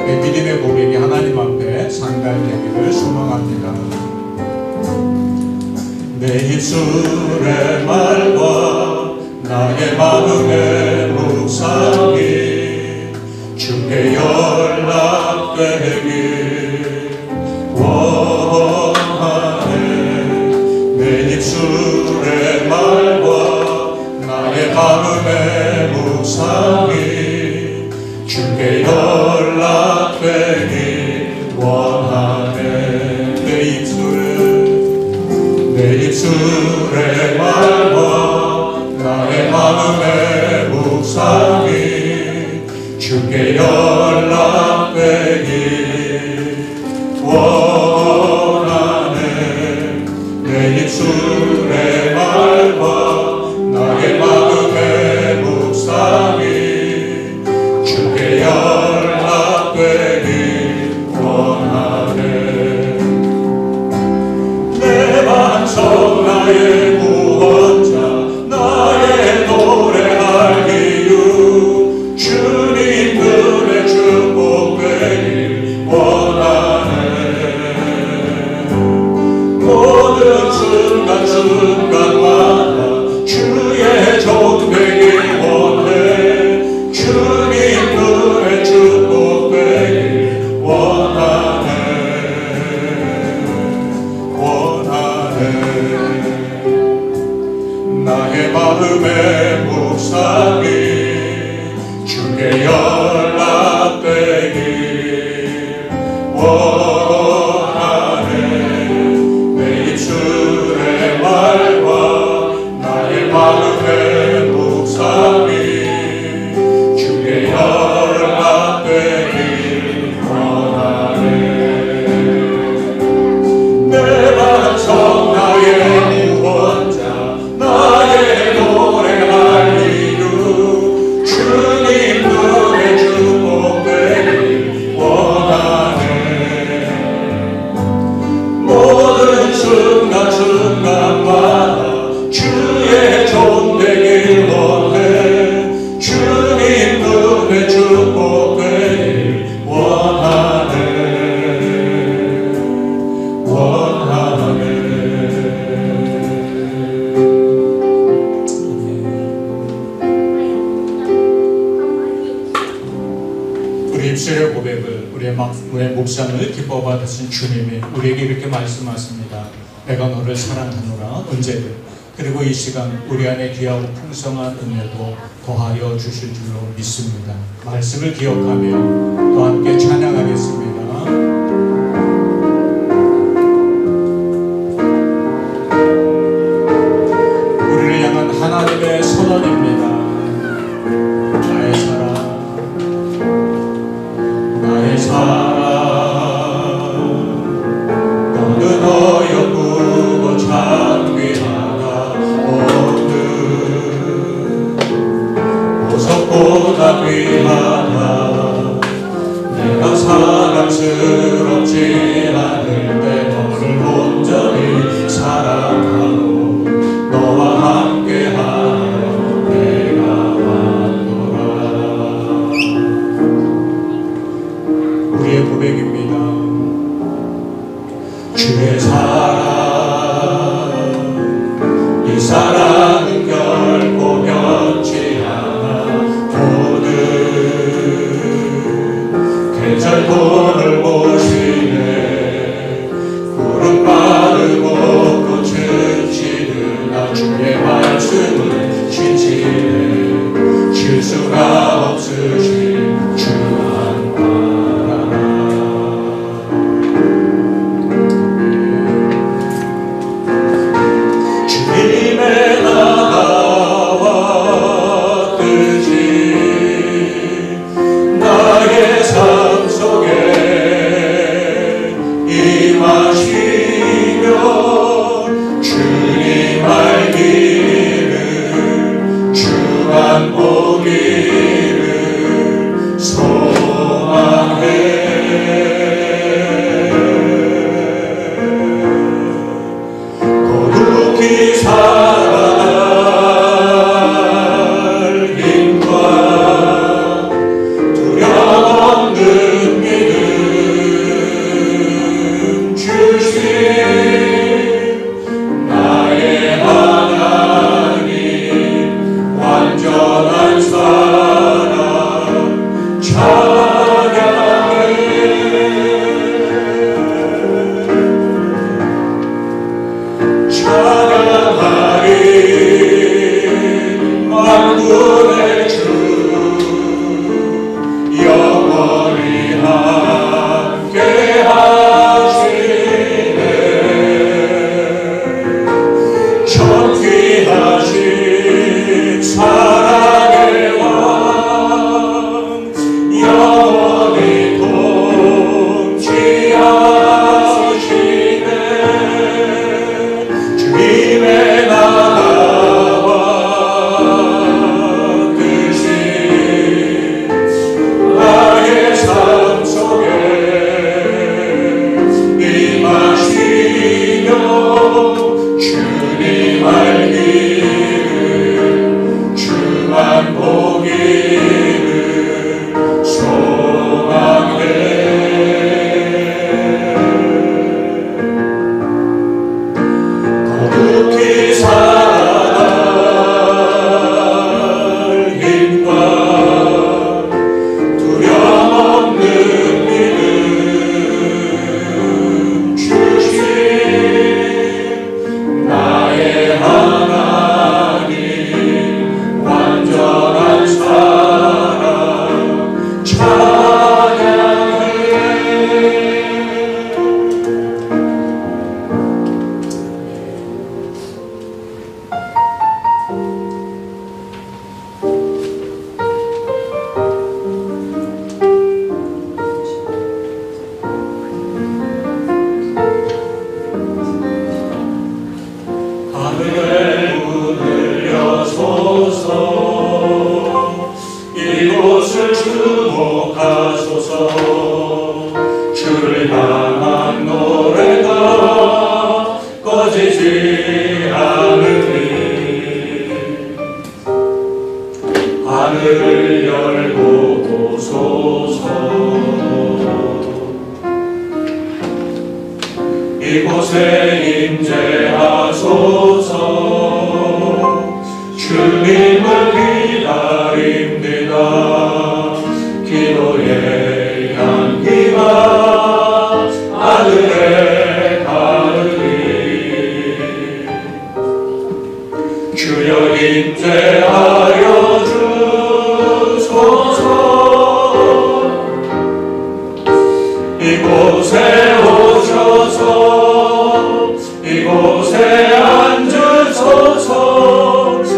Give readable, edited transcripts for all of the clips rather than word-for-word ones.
내 믿음의 고백이 하나님 앞에 상달되기를 소망합니다. 내 입술의 말과 나의 마음의 묵상이 주께 연락되길 원하네. 내 입술의 말과 나의 마음의 묵상이 주께 연락되길 원하네. 내 입술의 말과 나의 마음의 묵상이 주께 연락되길 원하네. 내 입술의 말과 나의 마음의 묵상이 주께 연락되길 원하네. 내 반석 나의 구원자 나의 노래할 이유 주님 은혜 축복되길 원하네. 모든 순간순간마다 주의 종 되길 원해. 주님 은혜 축복되길 원하네. 나의 마음의 묵상이 주께 연락되길 원하네. 내 입술의 말과 나의 마음의 묵상이 주께 연락되길 원하네. 내 반석 나의 구원자 나의 노래할 이유 주님 눈에 축복되길 원하네. 모든 순간순간마다 주의 종 되길 원해. 주님 눈에 축복되길 원하네. 우리 입술의 고백을 우리의 묵상을 기뻐 받으신 주님이 우리에게 이렇게 말씀하십니다. 내가 너를 사랑하노라 언제든. 그리고 이 시간 우리 안에 귀하고 풍성한 은혜도 더하여 주실 줄로 믿습니다. 말씀을 기억하며 또 함께 찬양하겠습니다. 우리를 향한 하나님의 선언입니다. 나의 사랑 나의 사랑 너는 어여쁘고 장귀하다. 오늘 보석보다 귀하다. 내가 사랑스럽지 않을 때 너를 온전히 사랑하고 너와 함께하여 내가 왔노라. 우리의 고백입니다. 주의 사랑 이 사랑은 결코 변치 않아. 오늘 계절돈을 보시네. 구름 빠르고 꽃은 지르나 주의 말씀을 지키네. 실수가 없으신 주 한바라라. 주님의 나라와 뜻이 나의 삶 속에 주소서. 주를 향한 노래가 꺼지지 않으니 하늘을 열고 오소서. 이곳에 임재하소서. 주님을 기다립니다. 기도의 향기가 하늘에 가르니 주여 임재하여 주소서. 이곳에 오셔서 이곳에 앉으소서.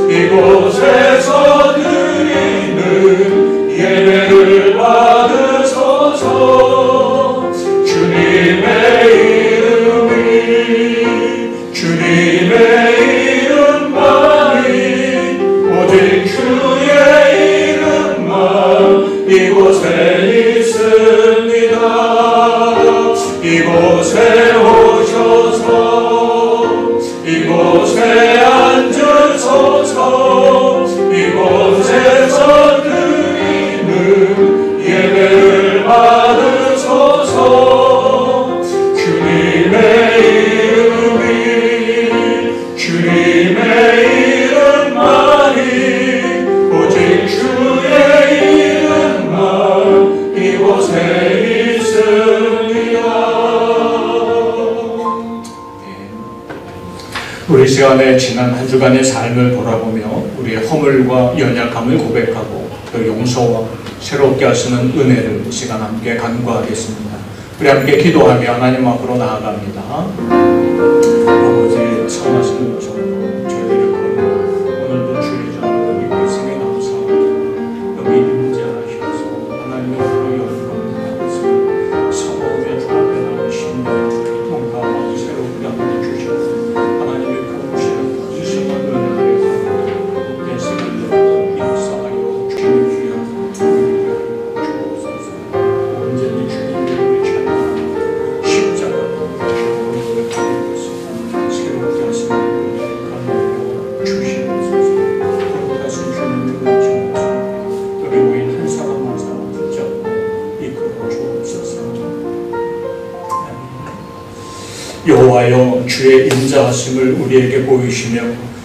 이곳에서 드리는 예배를 받으소서. 주님의 이름만이 오직 주의 이름만 이곳에 있습니다. 이곳에 오셔서 이곳에 앉으소서. 이곳에서 드리는 예배를 받으소서. 주님의 이름만이 오직 주의 이름만 이곳에 있습니다. 우리 시간에 지난 한 주간의 삶을 돌아보며 우리의 허물과 연약함을 고백하고 또 용서와 새롭게 하시는 은혜를 이 시간 함께 간구하겠습니다. 우리 함께 기도하며 하나님 앞으로 나아갑니다. 아버지 선하신 정으로 저희를 거듭 오늘도 주의 전으로 믿고 있음에 감사합니다. 여기 임재하셔서 하나님의 앞으로 영광을 받으시고 성호의 주 앞에 나오신 통과하고 새롭게 하여 주시고 하나님의 부르시는 거짓말 은혜를 받고 내 시간을 역사하여 주님 귀한 은혜를 주옵소서. 온전히 주님의 십자가로 새롭게 하시는 은혜를 받고 주시옵소서. 거룩하신 주님의 은총으로 우리 모인 한 사람 한 사람 붙잡고 이끌어 주옵소서. 여호와여 주의 인자하심을 우리에게 보이시며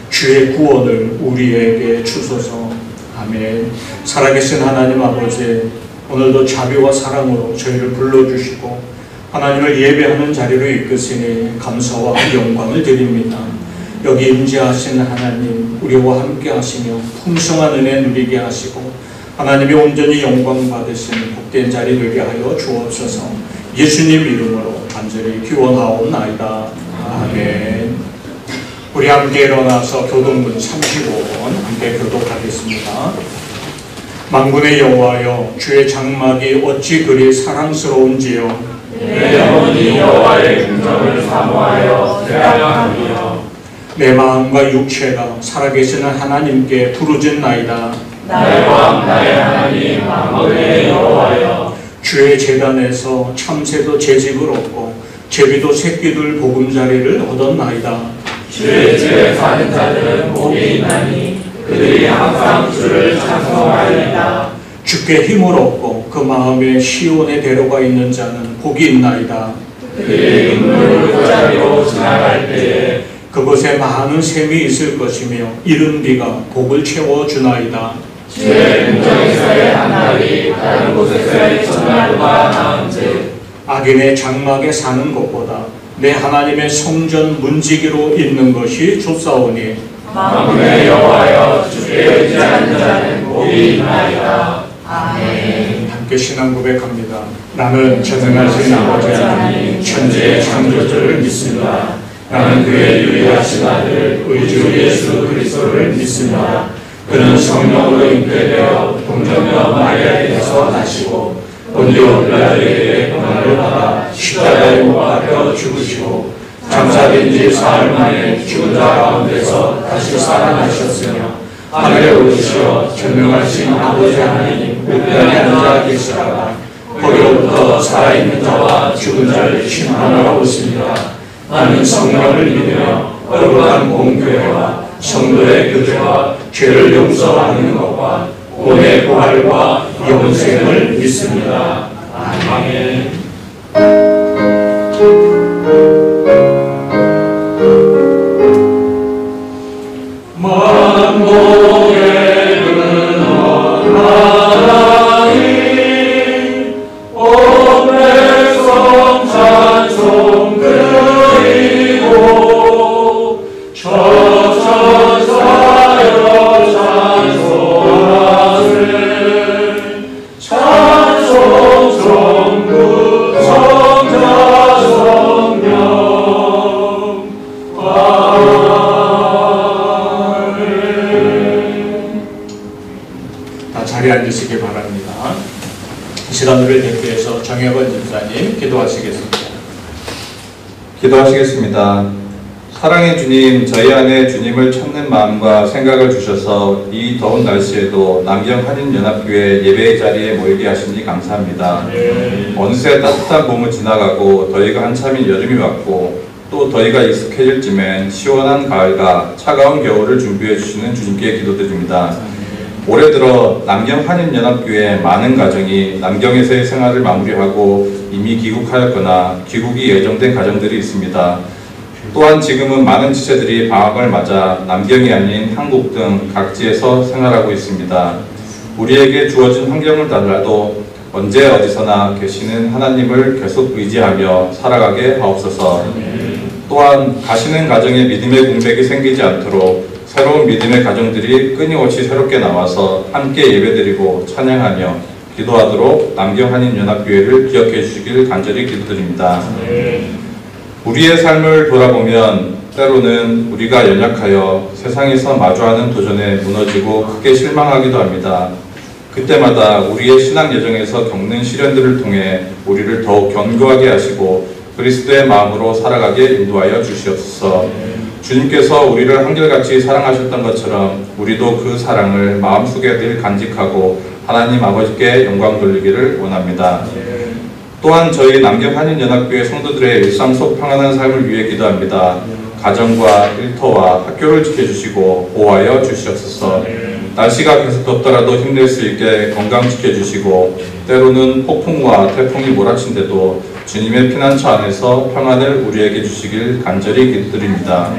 주의 구원을 우리에게 주소서. 아멘. 살아계신 하나님 아버지, 오늘도 자비와 사랑으로 저희를 불러주시고 하나님을 예배하는 자리로 이끄시니 감사와 영광을 드립니다. 여기 임재하신 하나님, 우리와 함께 하시며 풍성한 은혜 누리게 하시고 하나님이 온전히 영광 받으시는 복된 자리 되게 하여 주옵소서. 예수님 이름으로 간절히 기원하옵나이다. 아멘. 우리 함께 일어나서 교동문 35번 함께 교독하겠습니다. 만군의 여호와여 주의 장막이 어찌 그리 사랑스러운지요. 내 영혼이 여호와의 긍정을 사모하여 되하며 내 마음과 육체가 살아계시는 하나님께 부르짖나이다. 나의 왕 나의 하나님 만군의 여호와여 주의 제단에서 참새도 제집을 얻고 제비도 새끼들 보금자리를 얻었나이다. 주의 집에 사는 자들은 복이 있나니 그들이 항상 주를 찬송하리이다. 주께 힘을 얻고 그 마음에 시온에 데려가 있는 자는 복이 있나이다. 그의 눈물을 골짜기로 지나갈 때에 그곳에 많은 샘이 있을 것이며 이른 비가 복을 채워주나이다. 주의 긍정에서의 한 날이 다른 곳에서의 첫날보다 나은즉 악인의 장막에 사는 것보다 내 하나님의 성전 문지기로 있는 것이 좋사오니 만군의 여호와여 주께 의지하는 자는 복이 있나이다. 아멘. 함께 신앙 고백합니다. 나는 전능하신 아버지 하나님 천지의 창조주를 믿습니다. 나는 그의 유일하신 아들 우리 주 예수 그리스도를 믿습니다. 그는 성령으로 잉태되어 동정녀 마리아에게서 나시고 본디오 빌라도에게 고난을 받아 십자가에 못 박혀 죽으시고 장사된 지 사흘 만에 죽은 자 가운데서 다시 살아나셨으며 하늘에 오르시어 전능하신 아버지 하나님 우편에 앉아 계시다가 거기로 살아있는 자와 죽은 자를 심판하러 오십니다. 나는 성령을 믿으며 거룩한 공교회와 성도의 교제와 죄를 용서하는 것과 구원의 부활과 영생을 믿습니다. 아멘. 만복의 근원 하나님 온 백성 찬송 드리고 천천사여 찬송하세 찬송 성부 성자 성령 다 자리에 앉으시기 바랍니다. 이 시간을 대표해서 정혜건 집사님 기도하시겠습니다. 기도하시겠습니다. 사랑의 주님, 저희 안에 주님을 찾는 마음과 생각을 주셔서 이 더운 날씨에도 남경 한인연합교회 예배의 자리에 모이게 하시니 감사합니다. 어느새 따뜻한 봄을 지나가고 더위가 한참인 여름이 왔고 또 더위가 익숙해질 쯤엔 시원한 가을과 차가운 겨울을 준비해 주시는 주님께 기도드립니다. 올해 들어 남경 한인연합교회 많은 가정이 남경에서의 생활을 마무리하고 이미 귀국하였거나 귀국이 예정된 가정들이 있습니다. 또한 지금은 많은 지체들이 방학을 맞아 남경이 아닌 한국 등 각지에서 생활하고 있습니다. 우리에게 주어진 환경을 달라도 언제 어디서나 계시는 하나님을 계속 의지하며 살아가게 하옵소서. 또한 가시는 가정에 믿음의 공백이 생기지 않도록 새로운 믿음의 가정들이 끊임없이 새롭게 나와서 함께 예배드리고 찬양하며 기도하도록 남경 한인연합교회를 기억해 주시길 간절히 기도드립니다. 우리의 삶을 돌아보면 때로는 우리가 연약하여 세상에서 마주하는 도전에 무너지고 크게 실망하기도 합니다. 그때마다 우리의 신앙 여정에서 겪는 시련들을 통해 우리를 더욱 견고하게 하시고 그리스도의 마음으로 살아가게 인도하여 주시옵소서. 주님께서 우리를 한결같이 사랑하셨던 것처럼 우리도 그 사랑을 마음속에 늘 간직하고 하나님 아버지께 영광 돌리기를 원합니다. 또한 저희 남경 한인연합교회 성도들의 일상 속 평안한 삶을 위해 기도합니다. 가정과 일터와 학교를 지켜주시고 보호하여 주시옵소서. 날씨가 계속 덥더라도 힘낼 수 있게 건강 지켜주시고 때로는 폭풍과 태풍이 몰아친데도 주님의 피난처 안에서 평안을 우리에게 주시길 간절히 기도드립니다.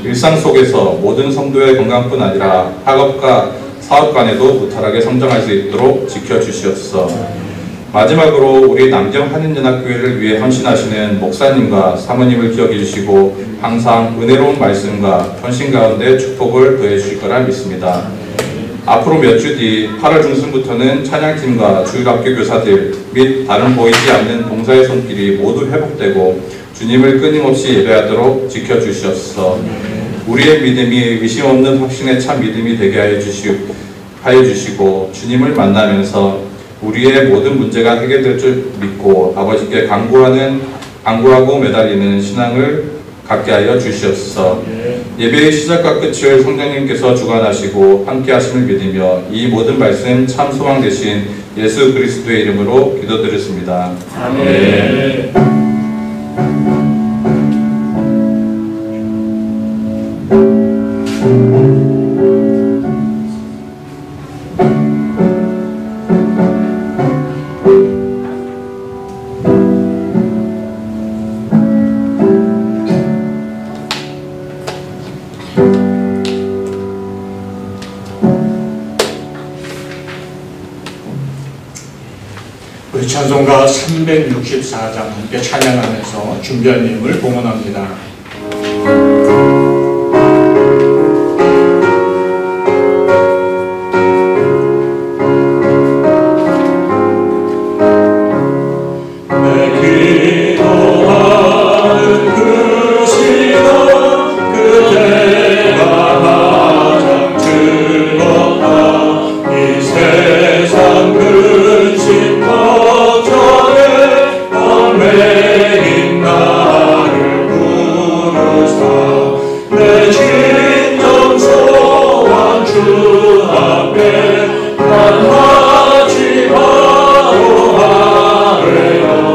일상 속에서 모든 성도의 건강뿐 아니라 학업과 사업 간에도 무탈하게 성장할 수 있도록 지켜주시옵소서. 마지막으로 우리 남경 한인연합교회를 위해 헌신하시는 목사님과 사모님을 기억해 주시고 항상 은혜로운 말씀과 헌신 가운데 축복을 더해 주실 거라 믿습니다. 앞으로 몇 주 뒤 8월 중순부터는 찬양팀과 주일학교 교사들 및 다른 보이지 않는 봉사의 손길이 모두 회복되고 주님을 끊임없이 예배하도록 지켜주시옵소서. 우리의 믿음이 의심 없는 확신의 참 믿음이 되게 하여 주시고 주님을 만나면서 우리의 모든 문제가 해결될 줄 믿고 아버지께 간구하고 매달리는 신앙을 갖게 하여 주시옵소서. 예배의 시작과 끝을 성령님께서 주관하시고 함께 하심을 믿으며 이 모든 말씀 참 소망 되신 예수 그리스도의 이름으로 기도드렸습니다. 아멘. 우리 찬송가 364장 함께 찬양하면서 준비한님을 봉헌합니다. 주 앞에 만하지 바로 하래요.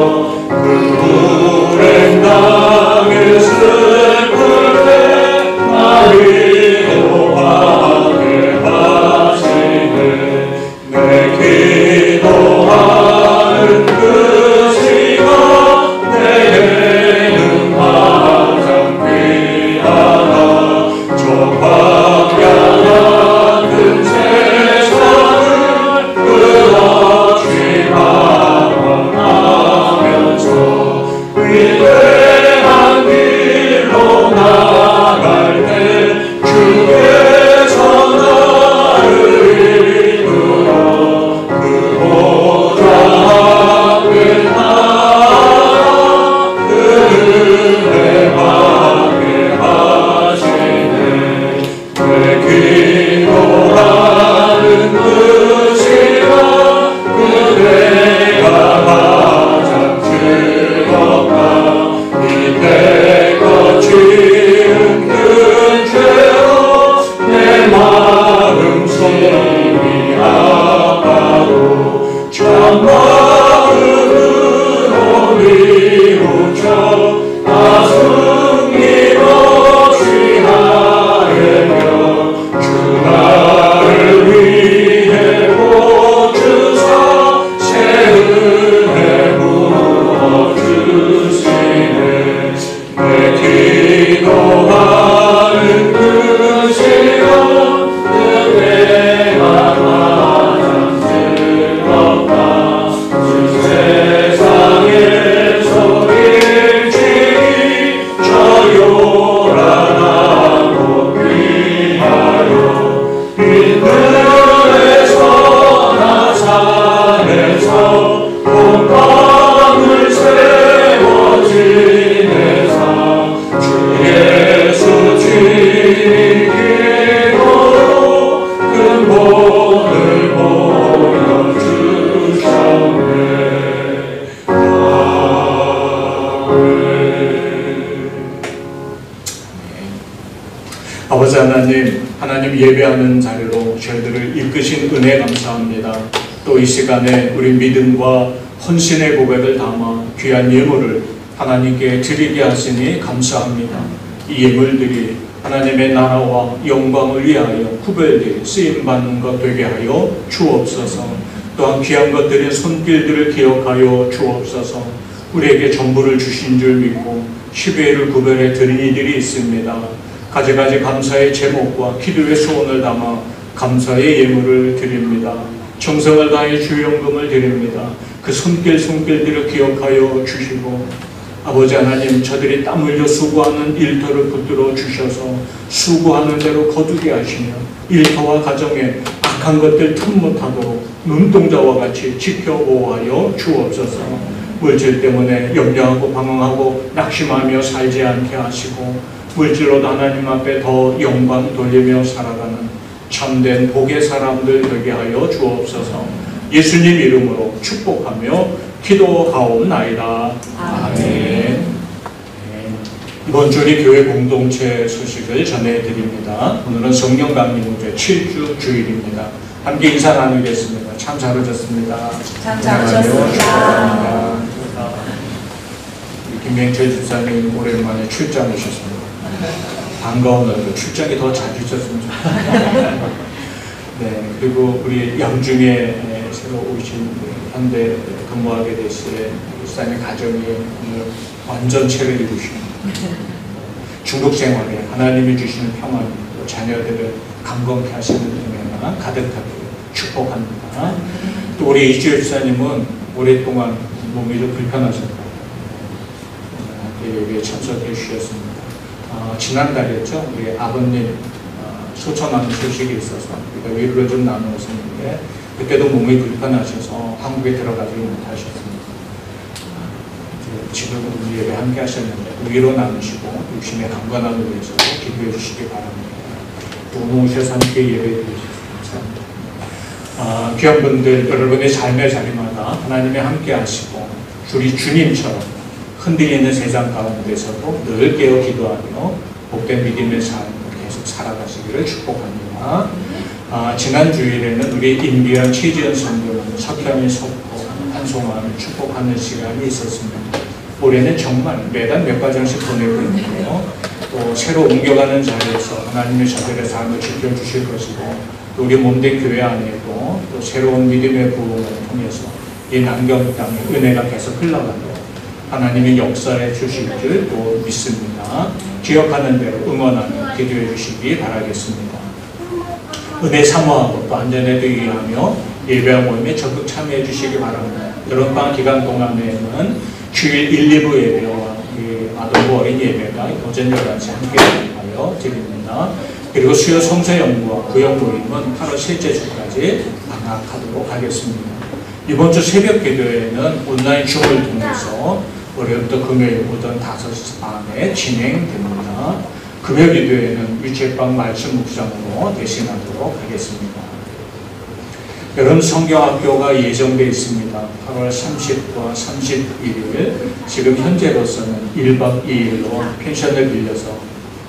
아버지 하나님, 하나님 예배하는 자리로 저희들을 이끄신 은혜 감사합니다. 또 이 시간에 우리 믿음과 헌신의 고백을 담아 귀한 예물을 하나님께 드리게 하시니 감사합니다. 이 예물들이 하나님의 나라와 영광을 위하여 구별되어 쓰임받는 것 되게 하여 주옵소서. 또한 귀한 것들의 손길들을 기억하여 주옵소서. 우리에게 전부를 주신 줄 믿고 10회를 구별해 드린 이들이 있습니다. 가지가지 감사의 제목과 기도의 소원을 담아 감사의 예물을 드립니다. 정성을 다해 주연금을 드립니다. 그 손길들을 기억하여 주시고 아버지 하나님, 저들이 땀 흘려 수고하는 일터를 붙들어 주셔서 수고하는 대로 거두게 하시며 일터와 가정에 악한 것들 틈 못하도록 눈동자와 같이 지켜보호하여 주옵소서. 물질 때문에 염려하고 방황하고 낙심하며 살지 않게 하시고 물질로도 하나님 앞에 더 영광 돌리며 살아가는 참된 복의 사람들 되게 하여 주옵소서. 예수님 이름으로 축복하며 기도하옵나이다. 아멘. 이번 주일이 교회 공동체 소식을 전해드립니다. 오늘은 성령 강림제 7주 주일입니다. 함께 인사 나누겠습니다. 참 잘 오셨습니다. 참 잘 오셨습니다. 김명철 집사님 오랜만에 출장 오셨습니다. 반가운 얼굴, 출장이 더 자주 있었으면 좋겠습니다. 네, 그리고 우리 양중에 새로 오신 현대 근무하게 되실 집사님 가정이 오늘 완전체를 이루십니다. 중국 생활에 하나님이 주시는 평안, 자녀들을 강건케 하시는 은혜가 가득하게 축복합니다. 또 우리 이주혜 집사님은 오랫동안 몸이 좀 불편하셨고 여기에 참석해 주셨습니다. 지난달이었죠. 우리 아버님 소천하는 소식이 있어서 우리가 위로를 좀 나누었었는데 그때도 몸이 불편하셔서 한국에 들어가지 못하셨습니다. 지금 우리 예배 함께 하셨는데 위로 나누시고 육신의 강건함을 위해서 기도해 주시기 바랍니다. 또 오늘 오셔서 함께 예배해 주셔서 감사합니다. 귀한 분들, 여러분의 삶의 자리마다 하나님이 함께 하시고 우리 주님처럼 흔들리는 세상 가운데서도 늘 깨어 기도하며 복된 믿음의 삶을 계속 살아가시기를 축복합니다. 지난 주일에는 우리 임기현 최지연 선교는 석현이 섭고 한송환을 축복하는 시간이 있었습니다. 올해는 정말 매달 몇 과정씩 보내고 있는데요. 또 새로 옮겨가는 자리에서 하나님의 저들의 삶을 지켜주실 것이고 또 우리 몸된 교회 안에도 또 새로운 믿음의 부흥을 통해서 이 남경 땅의 은혜가 계속 흘러가도록 하나님이 역사해 주실 줄 또 믿습니다. 기억하는 대로 응원하며 기도해 주시기 바라겠습니다. 은혜 사모하고 또 안전에도 유의하며 예배와 모임에 적극 참여해 주시기 바랍니다. 여름방학 기간 동안에는 주일 1, 2부 예배와 아동부 어린 예배가 오전 11시 함께 하여 드립니다. 그리고 수요 성서 연구와 구역 모임은 8월 셋째 주까지 방학하도록 하겠습니다. 이번 주 새벽 기도회는 온라인 줌을 통해서 월요일부터 금요일 오전 5시 반에 진행됩니다. 금요 기도회는 유채방 말씀 묵상으로 대신하도록 하겠습니다. 여름 성경학교가 예정되어 있습니다. 8월 30과 31일 지금 현재로서는 1박 2일로 펜션을 빌려서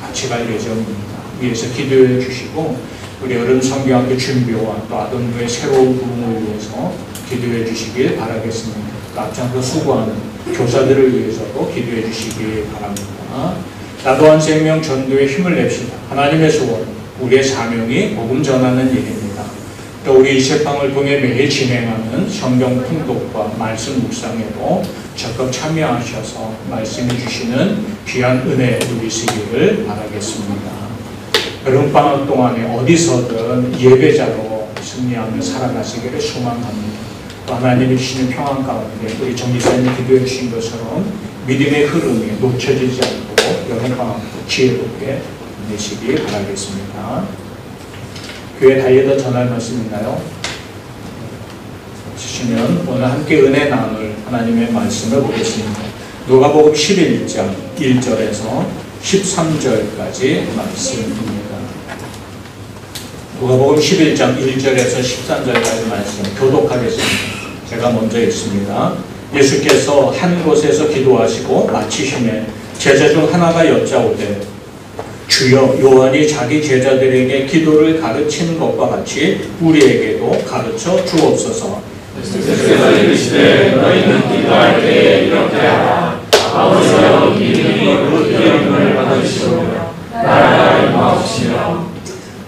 같이 갈 예정입니다. 위에서 기도해 주시고 우리 여름 성경학교 준비와 또 아동부의 새로운 부흥을 위해서 기도해 주시길 바라겠습니다. 또 앞장서 수고하는 교사들을 위해서도 기도해 주시기 바랍니다. 나도한 생명 전도에 힘을 냅시다. 하나님의 소원, 우리의 사명이 복음 전하는 일입니다. 또 우리 이세방을 통해 매일 진행하는 성경 통독과 말씀 묵상에도 적극 참여하셔서 말씀해 주시는 귀한 은혜 누리시기를 바라겠습니다. 여름방학 동안에 어디서든 예배자로 승리하며 살아가시기를 소망합니다. 또 하나님이 주시는 평안 가운데 우리 정기사님이 기도해 주신 것처럼 믿음의 흐름이 놓쳐지지 않고 여름방학도 지혜롭게 보내시기 바라겠습니다. 교회 달려더 전할 말씀 있나요? 주시면 오늘 함께 은혜 나눌 하나님의 말씀을 보겠습니다. 누가복음 11장 1절에서 13절까지 말씀입니다. 누가복음 11장 1절에서 13절까지 말씀 교독하겠습니다. 제가 먼저 읽습니다. 예수께서 한 곳에서 기도하시고 마치심에 제자 중 하나가 여짜오되 주여 요한이 자기 제자들에게 기도를 가르치는 것과 같이 우리에게도 가르쳐 주옵소서. 그래서 이르시되 너희는 기도할 때에 이렇게 하라. 아버지여 이름이 그 이름을 받으시오며 나라가 임하옵시며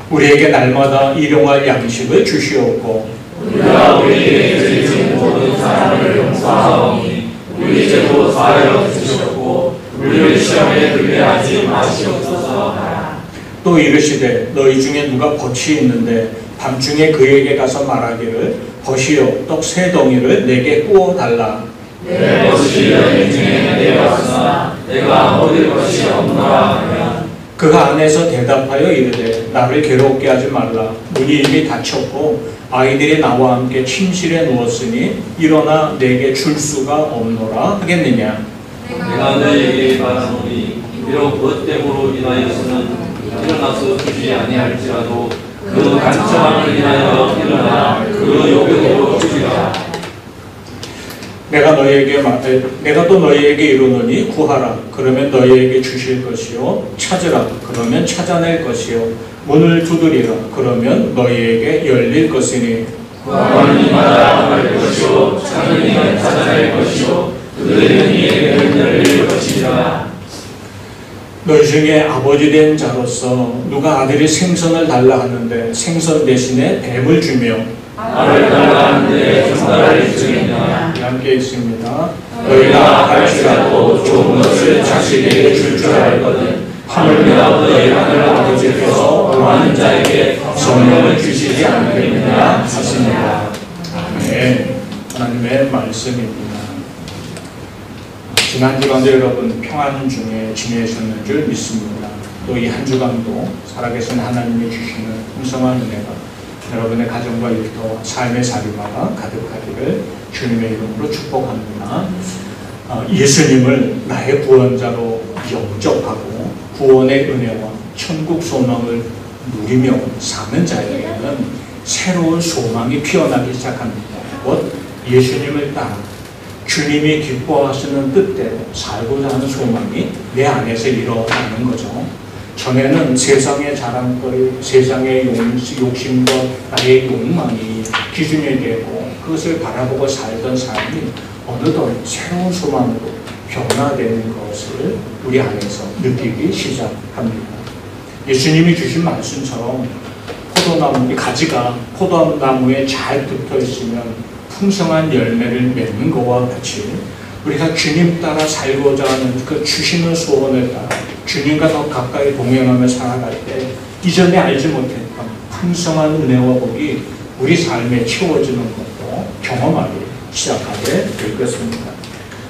우리에게 날마다 일용할 양식을 주시옵고 우리가 우리에게 죄진 모든 사람을 용서하오니 우리 죄도 사하여 주시옵고 우리를 시험에 들게 하지 마시옵소서 하라. 또 이르시되 너희 중에 누가 벗이 있는데 밤중에 그에게 가서 말하기를 벗이여 떡 3덩이를 내게 구워 달라. 내 것이 너희 중에 내가 왔으나 내가 얻을 것이 없노라 하면 그가 안에서 대답하여 이르되 나를 괴롭게 하지 말라. 문이 이미 닫혔고 아이들이 나와 함께 침실에 누웠으니 일어나 내게 줄 수가 없노라 하겠느냐. 내가 너희에게 말하노니 비록 그 때문으로 인하여서는 일어나서 주지 아니할지라도 그 간청함을 인하여 일어나 그 요격으로 주리라. 내가 또 너희에게 이르노니 구하라 그러면 너희에게 주실 것이요 찾으라 그러면 찾아낼 것이요 문을 두드리라 그러면 너희에게 열릴 것이니 구하는 이마다 할 것이요 찾는 이는 찾아낼 것이요 두드리는 이에게는 열릴 것이라. 너희 중에 아버지 된 자로서 누가 아들이 생선을 달라 하는데 생선 대신에 뱀을 주며 알을 달라 하는데 정갈을 주겠느냐. 함께 있습니다. 너희가 할지라도 좋은 것을 자식에게 줄 줄 알거든 하물며 너희 하늘 아버지께서 구하는 자에게 성령을 주시지 않겠느냐 하시니라. 네, 하나님의 말씀입니다. 지난 주간도 여러분 평안 중에 지내셨는 줄 믿습니다. 또 이 한 주간도 살아계신 하나님이 주시는 풍성한 은혜가 여러분의 가정과 일터, 삶의 자리마다 가득하기를 주님의 이름으로 축복합니다. 예수님을 나의 구원자로 영접하고 구원의 은혜와 천국 소망을 누리며 사는 자에게는 새로운 소망이 피어나기 시작합니다. 곧 예수님을 따라 주님이 기뻐하시는 뜻대로 살고자 하는 소망이 내 안에서 일어나는 거죠. 전에는 세상의 자랑거리, 세상의 욕심과 나의 욕망이 기준이 되고 그것을 바라보고 살던 삶이 어느덧 새로운 소망으로 변화되는 것을 우리 안에서 느끼기 시작합니다. 예수님이 주신 말씀처럼 포도나무, 가지가 포도나무에 잘 붙어 있으면 풍성한 열매를 맺는 것과 같이 우리가 주님 따라 살고자 하는 그 주시는 소원을 따라 주님과 더 가까이 동행하며 살아갈 때 이전에 알지 못했던 풍성한 은혜와 복이 우리 삶에 채워지는 것도 경험하기 시작하게 될 것입니다.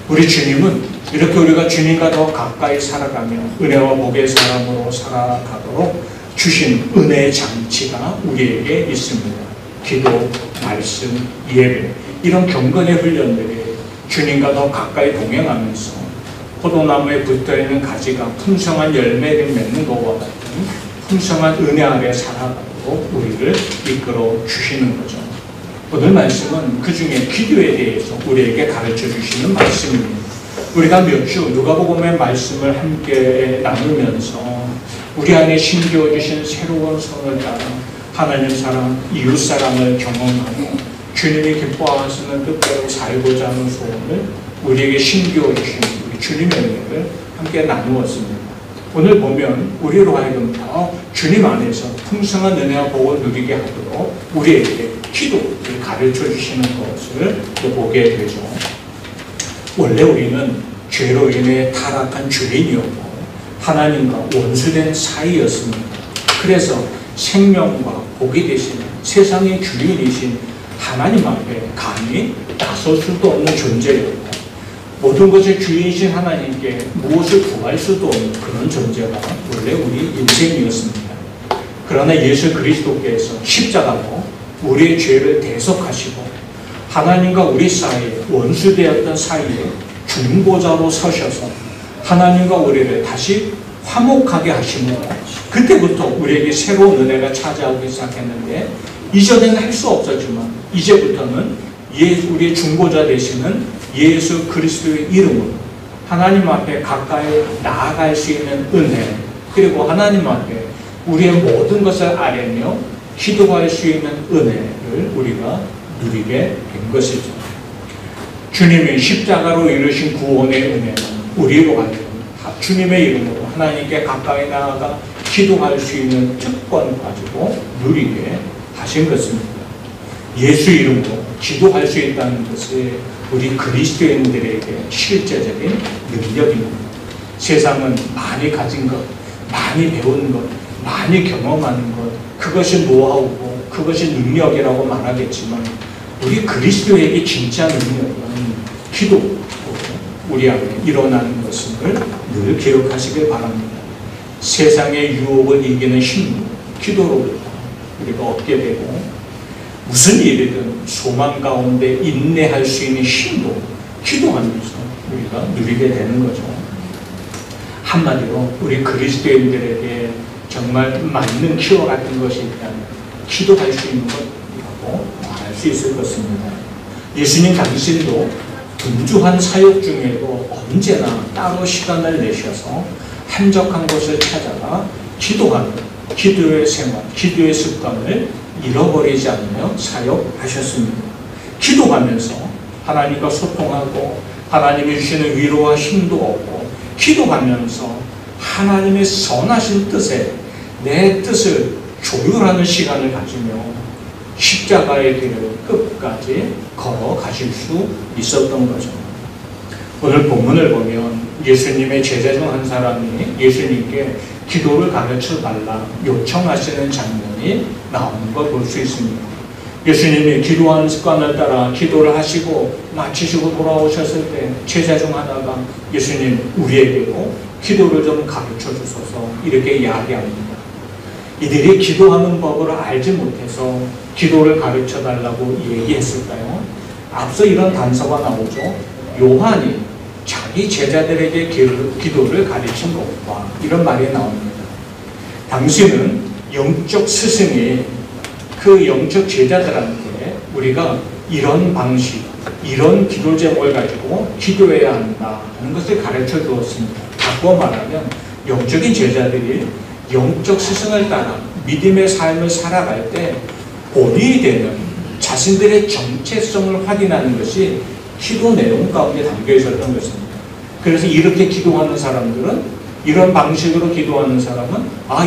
우리 주님은 이렇게 우리가 주님과 더 가까이 살아가며 은혜와 복의 사람으로 살아가도록 주신 은혜의 장치가 우리에게 있습니다. 기도, 말씀, 예배 이런 경건의 훈련들이 주님과 더 가까이 동행하면서 포도나무에 붙어있는 가지가 풍성한 열매를 맺는 것과 같은 풍성한 은혜 아래 살아가도록 우리를 이끌어 주시는 거죠. 오늘 말씀은 그 중에 기도에 대해서 우리에게 가르쳐 주시는 말씀입니다. 우리가 몇 주 누가복음의 말씀을 함께 나누면서 우리 안에 심겨 주신 새로운 선을 따라 하나님 사랑, 이웃 사랑을 경험하고 주님이 기뻐하시는 뜻대로 살고자 하는 소원을 우리에게 심겨 주신 우리 주님의 은혜를 함께 나누었습니다. 오늘 보면 우리로 하여금 더 주님 안에서 풍성한 은혜와 복을 누리게 하도록 우리에게 기도를 가르쳐 주시는 것을 또 보게 되죠. 원래 우리는 죄로 인해 타락한 죄인이었고 하나님과 원수된 사이였습니다. 그래서 생명과 복이 되시는 세상의 주인이신 하나님 앞에 감히 나설 수도 없는 존재였고 모든 것의 주인이신 하나님께 무엇을 구할 수도 없는 그런 존재가 원래 우리 인생이었습니다. 그러나 예수 그리스도께서 십자가로 우리의 죄를 대속하시고 하나님과 우리 사이에 원수되었던 사이에 중보자로 서셔서 하나님과 우리를 다시 화목하게 하시므로 그때부터 우리에게 새로운 은혜가 찾아오기 시작했는데 이전에는 할 수 없었지만 이제부터는 우리의 중보자 되시는 예수 그리스도의 이름으로 하나님 앞에 가까이 나아갈 수 있는 은혜, 그리고 하나님 앞에 우리의 모든 것을 아뢰며 기도할 수 있는 은혜를 우리가 누리게 된 것이죠. 주님이 십자가로 이루신 구원의 은혜는 우리로 하여금 주님의 이름으로 하나님께 가까이 나아가 기도할 수 있는 특권 가지고 누리게 하신 것입니다. 예수 이름으로 기도할 수 있다는 것이 우리 그리스도인들에게 실제적인 능력입니다. 세상은 많이 가진 것, 많이 배운 것, 많이 경험하는 것, 그것이 노하우고 그것이 능력이라고 말하겠지만 우리 그리스도에게 진짜 능력은 기도, 우리 안에 일어나는 것을 늘 기억하시길 바랍니다. 세상의 유혹을 이기는 힘, 기도로부터 우리가 얻게 되고 무슨 일이든 소망 가운데 인내할 수 있는 힘도 기도하면서 우리가 누리게 되는 거죠. 한마디로 우리 그리스도인들에게 정말 맞는 키워 같은 것이 있다면 기도할 수 있는 것이라고 말할 수 있을 것입니다. 예수님 당신도 분주한 사역 중에도 언제나 따로 시간을 내셔서 한적한 곳을 찾아가 기도하는 기도의 생활, 기도의 습관을 잃어버리지 않으며 사역하셨습니다. 기도하면서 하나님과 소통하고 하나님이 주시는 위로와 힘도 얻고 기도하면서 하나님의 선하신 뜻에 내 뜻을 조율하는 시간을 가지며 십자가의 길을 끝까지 걸어가실 수 있었던 거죠. 오늘 본문을 보면 예수님의 제자 중 한 사람이 예수님께 기도를 가르쳐 달라 요청하시는 장면이 나오는 걸 볼 수 있습니다. 예수님이 기도하는 습관을 따라 기도를 하시고 마치시고 돌아오셨을 때 제자 중 하나가 예수님 우리에게도 기도를 좀 가르쳐 주소서 이렇게 이야기합니다. 이들이 기도하는 법을 알지 못해서 기도를 가르쳐 달라고 얘기했을까요? 앞서 이런 단서가 나오죠. 요한이 자기 제자들에게 기도를 가르친 것과 이런 말이 나옵니다. 당신은 영적 스승이 그 영적 제자들한테 우리가 이런 방식, 이런 기도 제목을 가지고 기도해야 한다 하는 것을 가르쳐 주었습니다. 바꿔 말하면 영적인 제자들이 영적 스승을 따라 믿음의 삶을 살아갈 때 본이 되는 자신들의 정체성을 확인하는 것이 기도 내용 가운데 담겨 있었던 것입니다. 그래서 이렇게 기도하는 사람들은 이런 방식으로 기도하는 사람은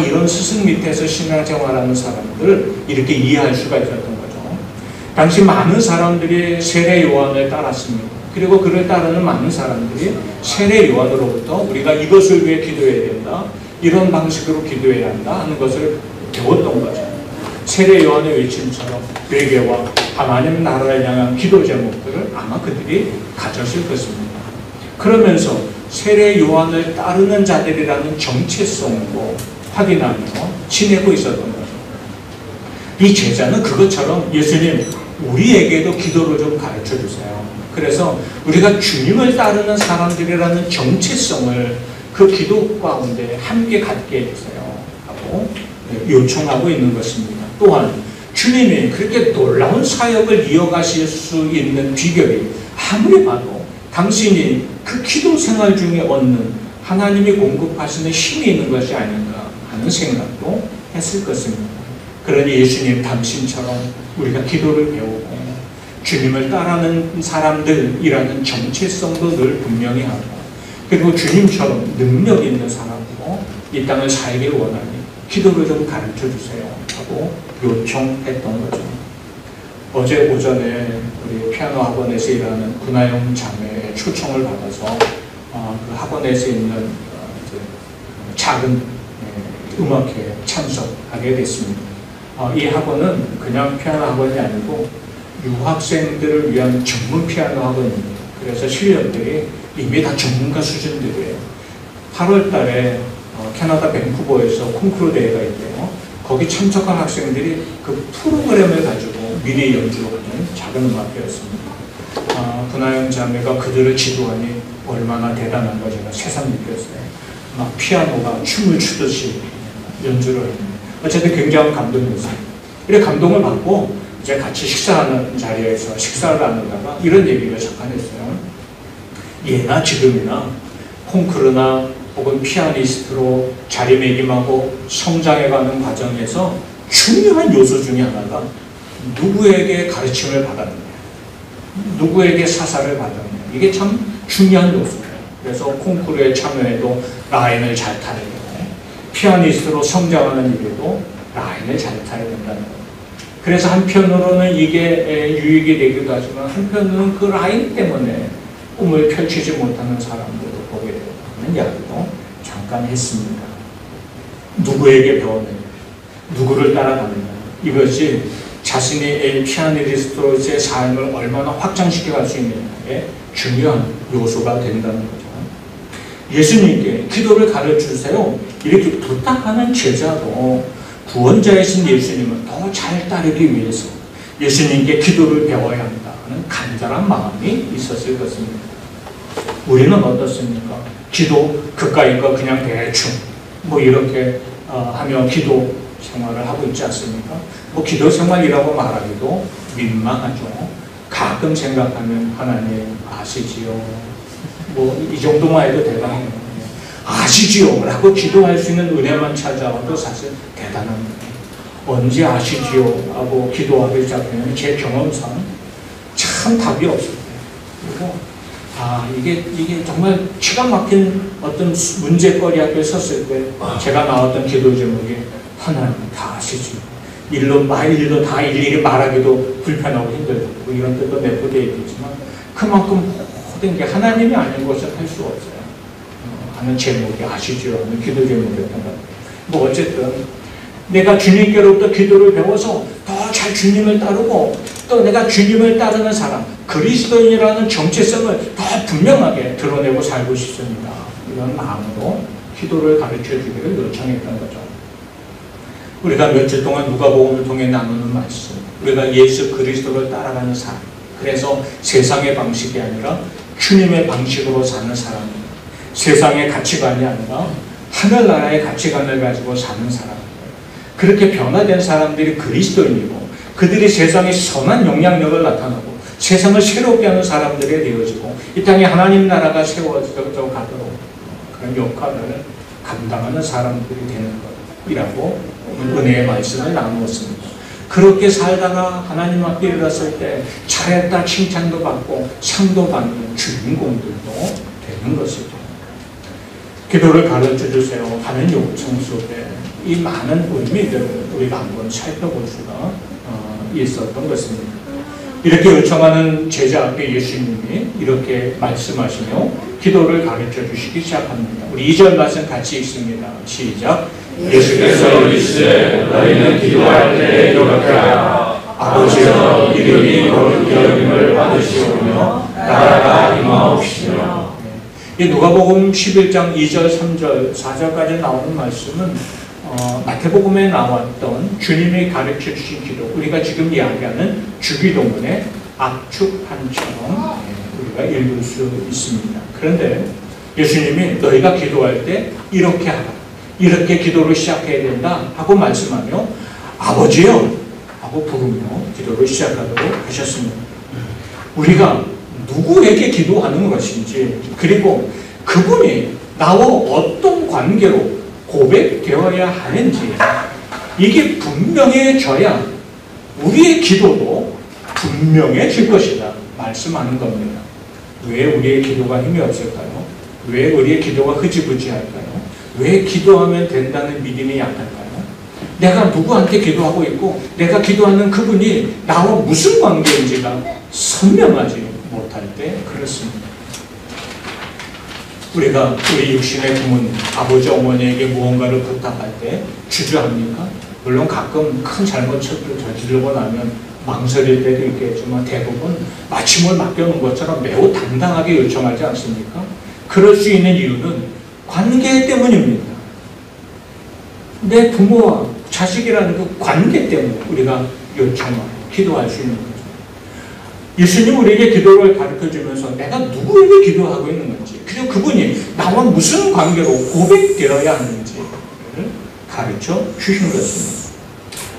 이런 스승 밑에서 신앙생활하는 사람들을 이렇게 이해할 수가 있었던 거죠. 당시 많은 사람들이 세례 요한을 따랐습니다. 그리고 그를 따르는 많은 사람들이 세례 요한으로부터 우리가 이것을 위해 기도해야 된다, 이런 방식으로 기도해야 한다 하는 것을 배웠던 거죠. 세례 요한의 외침처럼 회개와 하나님 나라를 향한 기도 제목들을 아마 그들이 가졌을 것입니다. 그러면서 세례 요한을 따르는 자들이라는 정체성으로 확인하며 지내고 있었던 거죠. 이 제자는 그것처럼 예수님 우리에게도 기도를 좀 가르쳐 주세요. 그래서 우리가 주님을 따르는 사람들이라는 정체성을 그 기도 가운데 함께 갖게 해주세요 하고 요청하고 있는 것입니다. 또한 주님이 그렇게 놀라운 사역을 이어가실 수 있는 비결이 아무리 봐도 당신이 그 기도 생활 중에 얻는 하나님이 공급하시는 힘이 있는 것이 아닌가 하는 생각도 했을 것입니다. 그러니 예수님 당신처럼 우리가 기도를 배우고 주님을 따르는 사람들이라는 정체성도 늘 분명히 하고 그리고 주님처럼 능력 있는 사람으로 이 땅을 살길 원하니 기도를 좀 가르쳐 주세요 하고 요청했던 거죠. 어제 오전에 우리 피아노 학원에서 일하는 구나영 자매의 초청을 받아서 그 학원에서 있는 작은 음악회에 참석하게 됐습니다. 이 학원은 그냥 피아노 학원이 아니고 유학생들을 위한 전문 피아노 학원입니다. 그래서 실력들이 이미 다 전문가 수준들이에요. 8월 달에 캐나다 밴쿠버에서 콩쿠르 대회가 있대요. 거기 참석한 학생들이 그 프로그램을 가지고 미리 연주하는 작은 음악회였습니다. 구나영 자매가 그들을 지도하니 얼마나 대단한 거 제가 새삼 느꼈어요. 막 피아노가 춤을 추듯이 연주를 합니다. 어쨌든 굉장한 감동이었어요. 이래 감동을 받고 이제 같이 식사하는 자리에서 식사를 나누다가 이런 얘기를 잠깐 했어요. 예나 지금이나 콩쿠르나 혹은 피아니스트로 자리매김하고 성장해가는 과정에서 중요한 요소 중에 하나가 누구에게 가르침을 받았느냐, 누구에게 사사를 받았느냐. 이게 참 중요한 요소예요. 그래서 콩쿠르에 참여해도 라인을 잘 타야 되고, 피아니스트로 성장하는 일에도 라인을 잘 타야 된다는 거예요. 그래서 한편으로는 이게 유익이 되기도 하지만 한편으로는 그 라인 때문에 꿈을 펼치지 못하는 사람들도 보게 되는 이야기도 잠깐 했습니다. 누구에게 배웠느냐, 누구를 따라가느냐, 이것이 자신의 피아니스트로서의 삶을 얼마나 확장시켜 갈 수 있느냐의 중요한 요소가 된다는 거죠. 예수님께 기도를 가르쳐주세요 이렇게 부탁하는 제자도 구원자이신 예수님을 더 잘 따르기 위해서 예수님께 기도를 배워야 한다는 간절한 마음이 있었을 것입니다. 우리는 어떻습니까? 기도 그까이 거 그냥 대충 뭐 이렇게 하며 기도 생활을 하고 있지 않습니까? 뭐 기도 생활이라고 말하기도 민망하죠. 가끔 생각하면 하나님 아시지요? 뭐 이 정도만 해도 대단해요. 아시지요? 라고 기도할 수 있는 은혜만 찾아와도 사실 대단합니다. 언제 아시지요? 하고 기도하기 시작하면 제 경험상 참 답이 없을 때요. 그리고 이게 정말 기가 막힌 어떤 문제거리 앞에 섰을 때 제가 나왔던 기도 제목이 하나님 다 아시지요. 일로 다 일일이 말하기도 불편하고 힘들고 이런 뜻도 내포되어 있겠지만 그만큼 모든 게 하나님이 아닌 것은 할 수 없어요. 하는 제목이 아시지요? 하는 기도 제목이었던 것 같아요. 뭐 어쨌든 내가 주님께로부터 기도를 배워서 더 잘 주님을 따르고 또 내가 주님을 따르는 사람, 그리스도인이라는 정체성을 더 분명하게 드러내고 살고 싶습니다. 이런 마음으로 기도를 가르쳐 주기를 요청했던 거죠. 우리가 며칠 동안 누가복음을 통해 나누는 말씀, 우리가 예수 그리스도를 따라가는 삶, 그래서 세상의 방식이 아니라 주님의 방식으로 사는 사람입니다. 세상의 가치관이 아니라 하늘나라의 가치관을 가지고 사는 사람. 그렇게 변화된 사람들이 그리스도인이고 그들이 세상에 선한 영향력을 나타나고 세상을 새롭게 하는 사람들이 되어지고 이 땅에 하나님 나라가 세워져 가도록 그런 역할을 감당하는 사람들이 되는 것이라고 은혜의 말씀을 나누었습니다. 그렇게 살다가 하나님 앞에 이르렀을 때 잘했다 칭찬도 받고 상도 받는 주인공들도 되는 것이죠. 기도를 가르쳐 주세요 하는 요청 속에 이 많은 의미들을 우리가 한번 살펴볼 수가 있었던 것입니다. 이렇게 요청하는 제자 앞에 예수님이 이렇게 말씀하시며 기도를 가르쳐 주시기 시작합니다. 우리 2절 말씀 같이 읽습니다. 시작. 예수께서 이르시되 너희는 기도할 때 이렇게 하라. 아버지여 이름이 거룩히 여김을 받으시오며 나라가 임하옵시며. 이 누가복음 11장 2절, 3절, 4절까지 나오는 말씀은 마태복음에 나왔던 주님이 가르쳐 주신 기도, 우리가 지금 이야기하는 주기도문의 압축판처럼 우리가 읽을 수 있습니다. 그런데 예수님이 너희가 기도할 때 이렇게 하라, 이렇게 기도를 시작해야 된다 하고 말씀하며 아버지요 하고 부르며 기도를 시작하도록 하셨습니다. 우리가 누구에게 기도하는 것인지, 그리고 그분이 나와 어떤 관계로 고백되어야 하는지 이게 분명해져야 우리의 기도도 분명해질 것이다 말씀하는 겁니다. 왜 우리의 기도가 힘이 없을까요? 왜 우리의 기도가 흐지부지할까요? 왜 기도하면 된다는 믿음이 약할까요? 내가 누구한테 기도하고 있고 내가 기도하는 그분이 나와 무슨 관계인지가 선명하지 못할 때 그렇습니다. 우리가 우리 육신의 부모님, 아버지, 어머니에게 무언가를 부탁할 때 주저합니까? 물론 가끔 큰 잘못을 저지르고 나면 망설일 때도 있겠지만 대부분 마치 뭘 맡겨놓은 것처럼 매우 당당하게 요청하지 않습니까? 그럴 수 있는 이유는 관계 때문입니다. 내 부모와 자식이라는 그 관계 때문에 우리가 요청하고 기도할 수 있는 거죠. 예수님 우리에게 기도를 가르쳐주면서 내가 누구에게 기도하고 있는 건지, 그리고 그분이 나와 무슨 관계로 고백되어야 하는지를 가르쳐 주신 것입니다.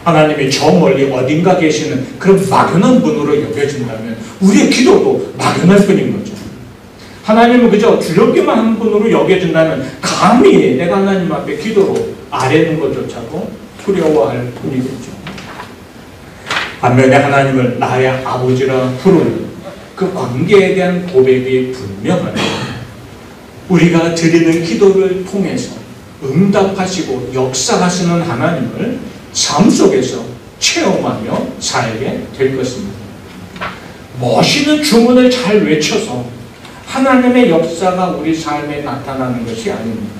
하나님이 저 멀리 어딘가 계시는 그런 막연한 분으로 여겨진다면 우리의 기도도 막연할 뿐인 거죠. 하나님은 그저 두렵기만 한 분으로 여겨진다면 감히 내가 하나님 앞에 기도로 아뢰는 것조차도 두려워할 뿐이겠죠. 반면에 하나님을 나의 아버지라 부르는 그 관계에 대한 고백이 분명하게 우리가 드리는 기도를 통해서 응답하시고 역사하시는 하나님을 삶 속에서 체험하며 살게 될 것입니다. 멋있는 주문을 잘 외쳐서 하나님의 역사가 우리 삶에 나타나는 것이 아닙니다.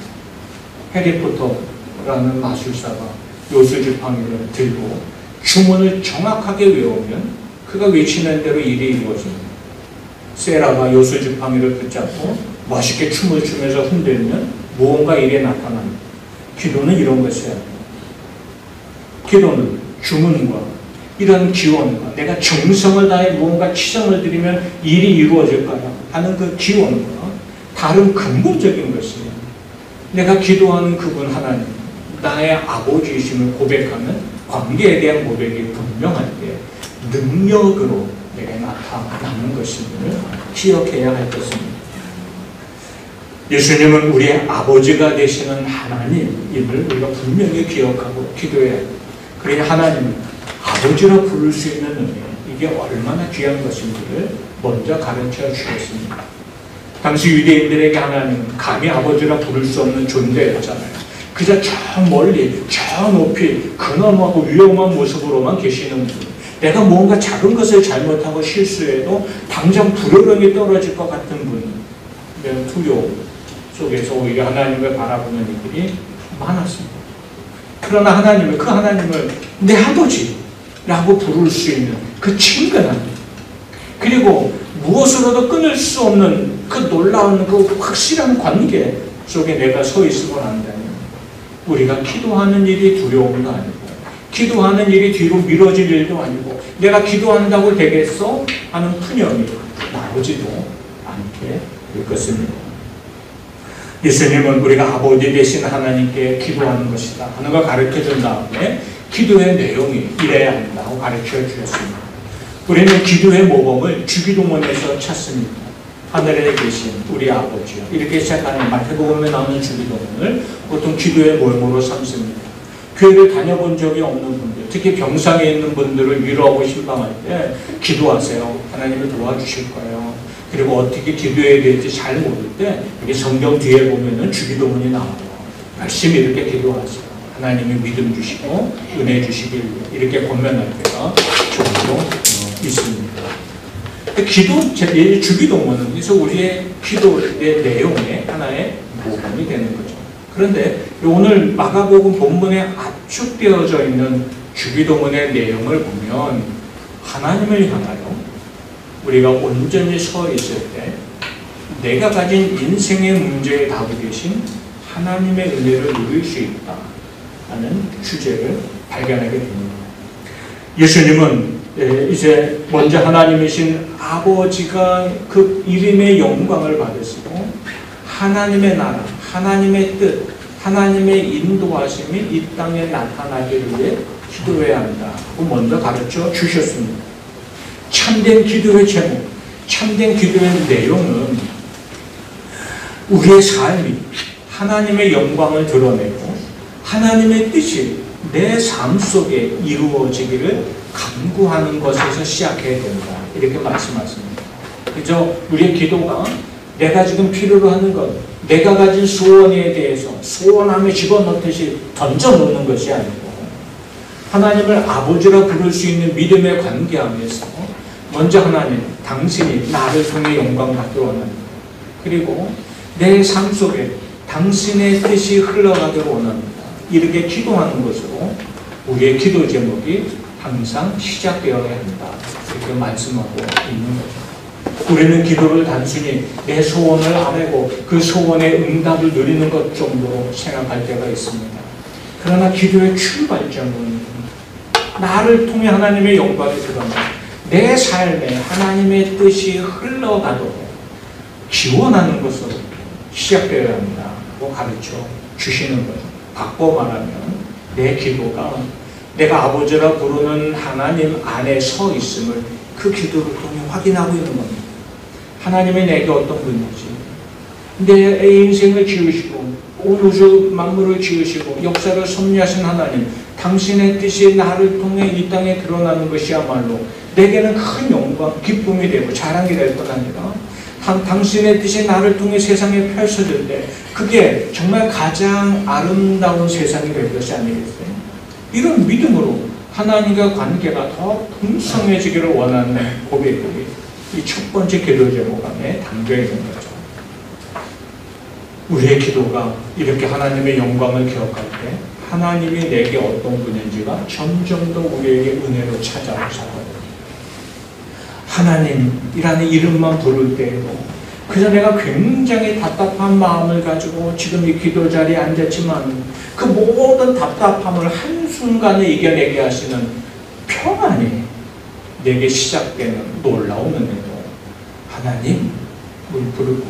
해리포터라는 마술사가 요술지팡이를 들고 주문을 정확하게 외우면 그가 외치는 대로 일이 이루어집니다. 세라가 요술지팡이를 붙잡고 멋있게 춤을 추면서 흔들면 무언가 일이 나타납니다. 기도는 이런 것이 아닙니다. 기도는 주문과 이런 기원과 내가 정성을 다해 무언가 치성을 드리면 일이 이루어질까요? 하는 그 기원과 다른 근본적인 것이에요. 내가 기도하는 그분 하나님, 나의 아버지이심을 고백하는 관계에 대한 고백이 분명할 때 능력으로 내게 나타나는 것임을 기억해야 할 것입니다. 예수님은 우리의 아버지가 되시는 하나님임을 우리가 분명히 기억하고 기도해야 합니다. 그래야 하나님을 아버지라 부를 수 있는 은혜, 이게 얼마나 귀한 것인지를 먼저 가르쳐 주셨습니다. 당시 유대인들에게 하나님은 감히 아버지라 부를 수 없는 존재였잖아요. 그저 저 멀리, 저 높이 근엄하고 위험한 모습으로만 계시는 분, 내가 뭔가 작은 것을 잘못하고 실수해도 당장 불호령이 떨어질 것 같은 분, 이런 두려움 속에서 오히려 하나님을 바라보는 이들이 많았습니다. 그러나 하나님을, 그 하나님을 내 아버지라고 부를 수 있는 그 친근함, 그리고 무엇으로도 끊을 수 없는 그 놀라운 그 확실한 관계 속에 내가 서 있으고 난다면 우리가 기도하는 일이 두려움도 아니고 기도하는 일이 뒤로 미뤄질 일도 아니고 내가 기도한다고 되겠어? 하는 푸념이 나오지도 않게 될 것입니다. 예수님은 우리가 아버지 되신 하나님께 기도하는 것이다 하는 걸 가르쳐준 다음에 기도의 내용이 이래야 한다고 가르쳐 주셨습니다. 우리는 기도의 모범을 주기도문에서 찾습니다. 하늘에 계신 우리 아버지요, 이렇게 시작하는 마태복음에 나오는 주기도문을 보통 기도의 모범으로 삼습니다. 교회를 다녀본 적이 없는 분들, 특히 병상에 있는 분들을 위로하고 신방할 때 기도하세요. 하나님을 도와주실 거예요. 그리고 어떻게 기도해야 될지 잘 모를 때 여기 성경 뒤에 보면은 주기도문이 나와요. 열심히 이렇게 기도하세요. 하나님이 믿음 주시고 은혜 주시길 이렇게 권면할 때가 종종 있습니다. 기도, 주기도문은 그래서 우리의 기도의 내용의 하나의 모범이 되는 거죠. 그런데 오늘 마가복음 본문에 압축되어져 있는 주기도문의 내용을 보면 하나님을 향하여 우리가 온전히 서 있을 때 내가 가진 인생의 문제에 답이 되신 하나님의 은혜를 누릴 수 있다 하는 주제를 발견하게 됩니다. 예수님은 이제 먼저 하나님이신 아버지가 그 이름의 영광을 받으시고 하나님의 나라, 하나님의 뜻, 하나님의 인도하심이 이 땅에 나타나기를 위해 기도해야 한다 하고 먼저 가르쳐 주셨습니다. 참된 기도의 제목, 참된 기도의 내용은 우리의 삶이 하나님의 영광을 드러내고 하나님의 뜻이 내 삶 속에 이루어지기를 간구하는 것에서 시작해야 된다. 이렇게 말씀하십니다. 그저 우리의 기도가 내가 지금 필요로 하는 것, 내가 가진 소원에 대해서 소원함에 집어넣듯이 던져놓는 것이 아니고 하나님을 아버지라 부를 수 있는 믿음의 관계 안에서 먼저 하나님, 당신이 나를 통해 영광 받기를 원합니다. 그리고 내 삶 속에 당신의 뜻이 흘러가기를 원합니다. 이렇게 기도하는 것으로 우리의 기도 제목이 항상 시작되어야 한다. 이렇게 말씀하고 있는 거죠. 우리는 기도를 단순히 내 소원을 아뢰고 그 소원의 응답을 누리는 것 정도로 생각할 때가 있습니다. 그러나 기도의 출발점은 나를 통해 하나님의 영광이 드러나 내 삶에 하나님의 뜻이 흘러가도록 기원하는 것으로 시작되어야 한다고 가르쳐 주시는 거예요. 바꿔 말하면 내 기도가 내가 아버지라 부르는 하나님 안에 서 있음을 그 기도를 통해 확인하고 있는 겁니다. 하나님이 내게 어떤 분인지, 내 인생을 지으시고 온 우주 만물을 지으시고 역사를 섭리하신 하나님, 당신의 뜻이 나를 통해 이 땅에 드러나는 것이야말로 내게는 큰 영광, 기쁨이 되고 자랑이 될 뿐 아니라 당신의 뜻이 나를 통해 세상에 펼쳐질 때 그게 정말 가장 아름다운 세상이 될 것이 아니겠어요? 이런 믿음으로 하나님과 관계가 더 풍성해지기를 원하는 고백들이 이 첫 번째 기도 제목 안에 담겨 있는 거죠. 우리의 기도가 이렇게 하나님의 영광을 기억할 때 하나님이 내게 어떤 분인지가 점점 더 우리에게 은혜로 찾아오사거든요. 하나님이라는 이름만 부를 때에도 그저 내가 굉장히 답답한 마음을 가지고 지금 이 기도 자리에 앉았지만 그 모든 답답함을 한순간에 이겨내게 하시는 평안이 내게 시작되는 놀라운 은혜도 하나님을 부르고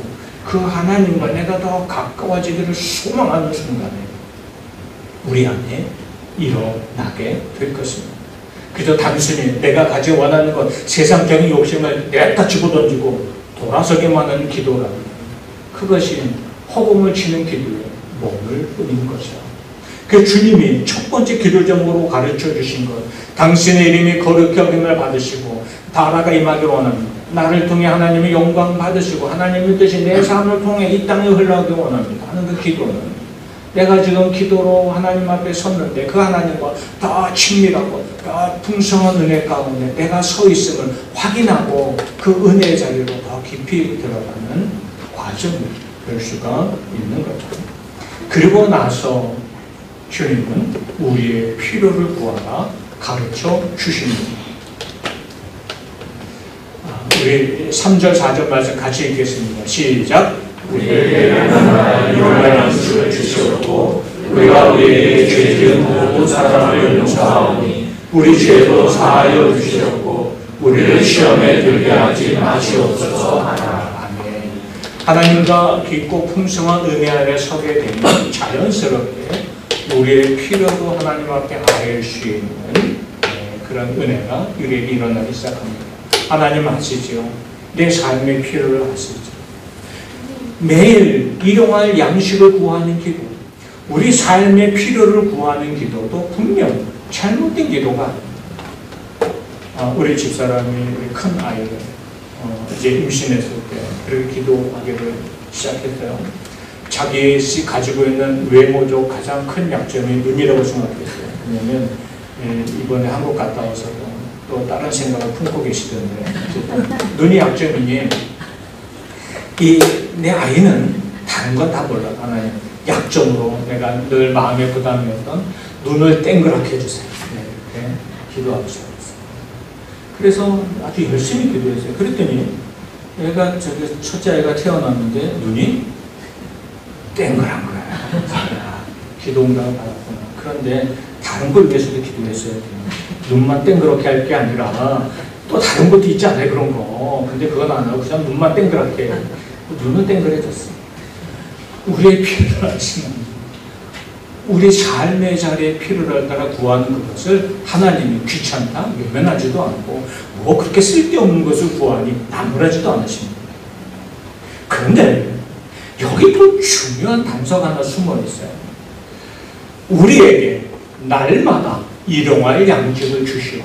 그 하나님과 내가 더 가까워지기를 소망하는 순간에 우리 안에 일어나게 될 것입니다. 그저 단순히 내가 가지고 원하는 것, 세상적인 욕심을 냅다 집어던지고 돌아서기만 하는 기도라면 그것이 허공을 치는 기도에 몸을 뿌리는 것이야. 그 주님이 첫 번째 기도 제목으로 가르쳐 주신 것, 당신의 이름이 거룩히 여김을 받으시고 나라가 임하기를 원합니다. 나를 통해 하나님의 영광 받으시고 하나님의 뜻이 내 삶을 통해 이 땅에 흘러가기 원합니다 하는 그 기도는 내가 지금 기도로 하나님 앞에 섰는데 그 하나님과 더 친밀하고 더 풍성한 은혜 가운데 내가 서 있음을 확인하고 그 은혜의 자리로 더 깊이 들어가는 과정을 볼 수가 있는 거죠. 그리고 나서 주님은 우리의 필요를 구하라 가르쳐 주십니다. 우리 3절 4절 말씀 같이 읽겠습니다. 시작. 우리에게 이런 양식을 주시옵고 우리가 우리에게 죄 지은 모든 사람을 용서하오니 우리 죄도 사하여 주시옵고 우리를 시험에 들게 하지 마시옵소서 하라. 아멘. 하나님과 깊고 풍성한 은혜 아래 서게 되면 자연스럽게 우리의 필요도 하나님 앞에 아뢰일 수 있는 그런 은혜가 우리에게 일어나기 시작합니다. 하나님 아시죠? 내 삶의 필요를 아시죠? 매일 일용할 양식을 구하는 기도, 우리 삶의 필요를 구하는 기도도 분명 잘못된 기도가 아닙니다. 우리 집사람이 우리 큰 아이를 이제 임신했을 때 그렇게 기도하기를 시작했어요. 자기 가지고 있는 외모적 가장 큰 약점이 눈이라고 생각했어요. 왜냐면 이번에 한국 갔다 와서도 또 다른 생각을 품고 계시던데 눈이 약점이니 내 아이는 다른 건 다 몰라. 하나님 약점으로 내가 늘 마음의 부담이었던 눈을 땡그랗게 해주세요. 이렇게 기도하고 시작했어요. 그래서 아주 열심히 기도했어요. 그랬더니 얘가 첫째 아이가 태어났는데 눈이 땡그란 거야. 기도 응답을 받았구나. 그런데 다른 걸 위해서도 기도했어야 돼요. 눈만 땡그랗게 할 게 아니라 또 다른 것도 있지 않아요, 그런 거. 근데 그건 안 하고 그냥 눈만 땡그랗게 해요. 눈은 땡그래졌어. 우리의 필요를 아시는 우리 삶의 자리에 필요를 따라 구하는 그것을 하나님이 귀찮다, 외면하지도 않고 뭐 그렇게 쓸데없는 것을 구하니 나무라지도 않으십니다. 그런데 여기 또 중요한 단서가 하나 숨어 있어요. 우리에게 날마다 일용할 양식을 주시오.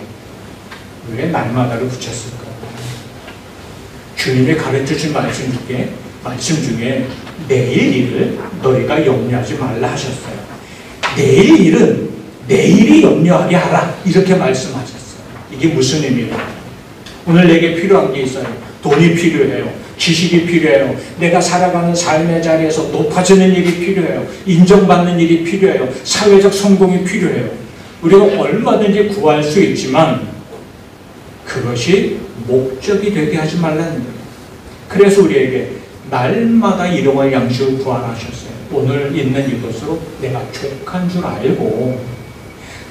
왜 날마다를 붙였을까요? 주님이 가르쳐준 말씀 중에 내일 일을 너희가 염려하지 말라 하셨어요. 내일 일은 내일이 염려하게 하라 이렇게 말씀하셨어요. 이게 무슨 의미예요? 오늘 내게 필요한 게 있어요. 돈이 필요해요. 지식이 필요해요. 내가 살아가는 삶의 자리에서 높아지는 일이 필요해요. 인정받는 일이 필요해요. 사회적 성공이 필요해요. 우리가 얼마든지 구할 수 있지만 그것이 목적이 되게 하지 말라는 거예요. 그래서 우리에게 날마다 일용할 양식을 구하라 하셨어요. 오늘 있는 이것으로 내가 족한 줄 알고